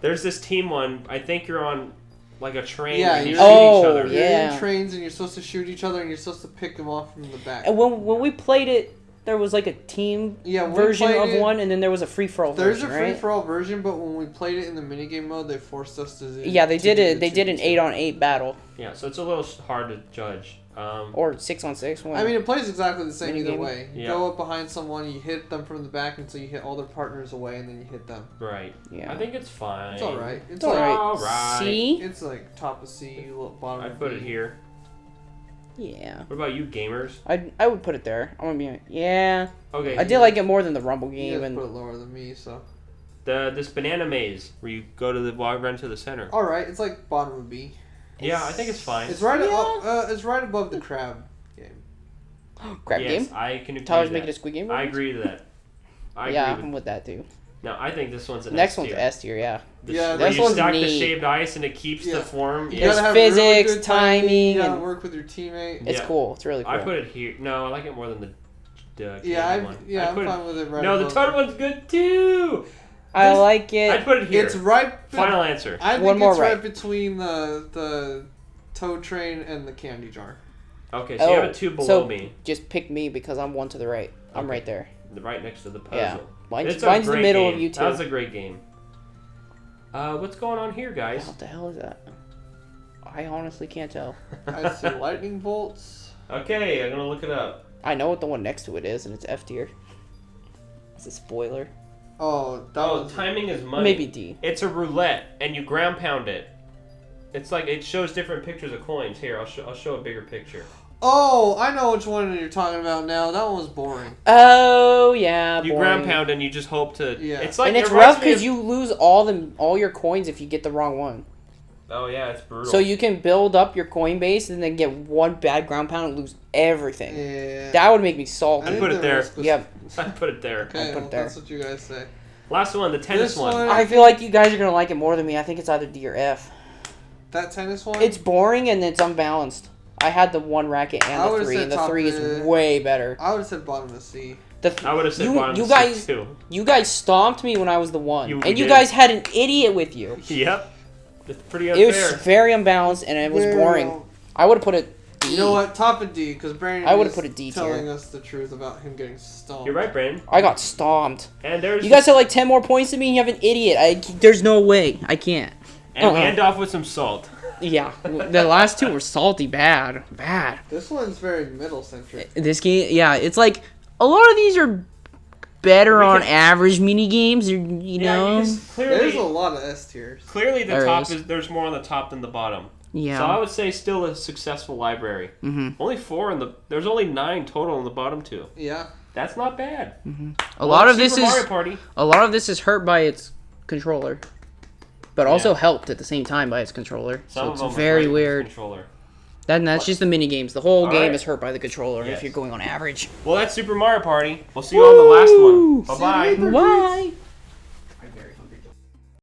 A: There's this team one. I think you're on like a train
B: Yeah,
A: and you
B: you're-
A: shoot
C: Oh,
A: each other.
C: yeah.
B: You're in trains and you're supposed to shoot each other and you're supposed to pick them off from the back.
C: And when we played it, there was like a team
B: Yeah, we
C: version
B: played
C: of
B: it-
C: one, and then there was a free for all
B: There's
C: version,
B: a free
C: right?
B: for all version, but when we played it in the minigame mode, they forced us to.
C: Yeah, they
B: to
C: did
B: do
C: it.
B: the
C: They did an
B: 2v2.
C: 8-on-8 battle
A: Yeah, so it's a little hard to judge.
C: or 6-on-6.
B: I mean, it plays exactly the same either
C: Minigame.
B: way. You
A: Yeah.
B: go up behind someone, you hit them from the back until you hit all their partners away, and then you hit them.
A: right.
C: yeah,
A: I think it's fine.
B: It's alright.
C: it's all right.
A: Alright.
C: C.
B: It's like top of C, bottom
A: I
B: of
A: put
B: B.
A: it here.
C: Yeah,
A: What about you, gamers?
C: I would put it there. I'm gonna be yeah.
A: Okay.
C: I did like it more than the Rumble
B: You
C: game,
B: guys
C: and
B: put it lower than me, so.
A: This banana maze where you go to the run to the center.
B: Alright, it's like bottom of B.
A: Yeah, I think it's fine.
B: It's right
C: Yeah.
B: it's right above the crab game.
C: crap
A: yes,
C: game.
A: I can agree
C: Tyler's
A: to
C: making a
A: that.
C: Squid Game.
A: I
C: reference?
A: agree to that. I
C: Yeah,
A: agree
C: I'm
A: with,
C: with that too.
A: no, I think this one's an
C: Next
A: S
C: one's
A: tier.
C: S tier. Yeah,
B: Yeah,
A: Where
C: this
A: you
C: one's
A: stack the
C: neat.
A: shaved ice and it keeps
B: Yeah.
A: the form.
B: You
A: Yeah.
C: There's
B: gotta have really
C: physics,
B: good
C: timing,
B: You gotta
C: and-
B: work with your teammate.
C: it's
A: Yeah.
C: cool. It's really cool.
A: I put it here. No, I like it more than the
B: Yeah,
A: candy one. I
B: I'm
A: put
B: fine with it right
A: No, the
B: above.
A: totem one's good too.
C: I
A: This-
C: like it.
A: I'd put it here.
B: It's right.
A: Final answer.
B: I think
C: One more
B: it's right
C: right.
B: between the toad train and the candy jar.
A: Okay, so you have
C: Oh,
A: it two below
C: so-
A: me,
C: Just pick me because I'm one to the right. I'm
A: Okay.
C: right there.
A: right next to the puzzle.
C: Yeah. Mine's,
A: It's a
C: mine's the
A: great
C: middle
A: game.
C: of you two.
A: That was a great game. What's going on here, guys?
C: What the hell is that? I honestly can't tell.
B: I see lightning bolts.
A: Okay, I'm gonna look it up.
C: I know what the one next to it is, and it's F tier. It's a spoiler.
B: Oh, that
A: Oh,
B: was
A: timing is money.
C: Maybe D.
A: It's a roulette, and you ground pound it. It's like it shows different pictures of coins. Here, I'll show a bigger picture.
B: Oh, I know which one you're talking about now. That one was boring.
C: Oh yeah.
A: You
C: boring.
A: ground pound and you just hope to.
B: Yeah.
A: It's like
C: And it's
A: it reminds
C: rough
A: me of-
C: because you lose all your coins if you get the wrong one.
A: Oh yeah, it's brutal.
C: So you can build up your coin base and then get one bad ground pound and lose everything.
B: Yeah.
C: That would make me
B: I
C: salty.
B: think
A: put it
B: the
A: there.
B: risk was-
C: Yep.
A: I put it there.
B: Okay,
C: I'll put
B: well,
C: it there.
B: that's what you guys say.
A: Last one, the tennis
B: This
A: one.
B: one-
C: I feel like you guys are gonna like it more than me. I think it's either D or F.
B: That tennis one.
C: It's boring and it's unbalanced. I had the one racket
B: I
C: and the
B: would've
C: 3,
B: said
C: and the
B: top
C: 3 is
B: of-
C: way better.
B: I would have said bottom of C.
A: I would have said bottom
C: you
A: six,
C: guys,
A: too.
C: you guys stomped me when I was the one,
A: You
C: and you
A: did.
C: guys had an idiot with you.
A: Yep. It's pretty
C: It was
A: unfair.
C: very unbalanced and it was boring. I would have put it D.
B: You know what? Top of D, because Brandon
C: I would've
B: is
C: put a D tier.
B: telling us the truth about him getting stomped.
A: You're right, Brandon.
C: I got stomped.
A: And there's
C: You guys have like 10 more points than me and you have an idiot. There's no way. I can't.
A: and we end off with some salt.
C: Yeah. The last two were salty bad. Bad.
B: This one's very middle centric.
C: This game, yeah, it's like a lot of these are better on average mini games. You know.
A: because
B: There's a lot of S tiers.
A: Clearly, the
C: There
A: top
C: is.
A: there's more on the top than the bottom.
C: Yeah.
A: So I would say still a successful library. Only 4 in the. There's only 9 total in the bottom 2.
B: Yeah.
A: That's not bad.
C: A lot of this
A: Super Mario
C: is
A: Party.
C: a lot of this is hurt by its controller, but also helped at the same time by its controller.
A: Some
C: So
A: of
C: it's
A: them are
C: very
A: great with
C: weird.
A: Controller.
C: That's just the mini games. The whole game
A: right.
C: is hurt by the controller
A: Yes.
C: if you're going on average.
A: Well, that's Super Mario Party. We'll see you on the last one. Bye bye.
C: Bye.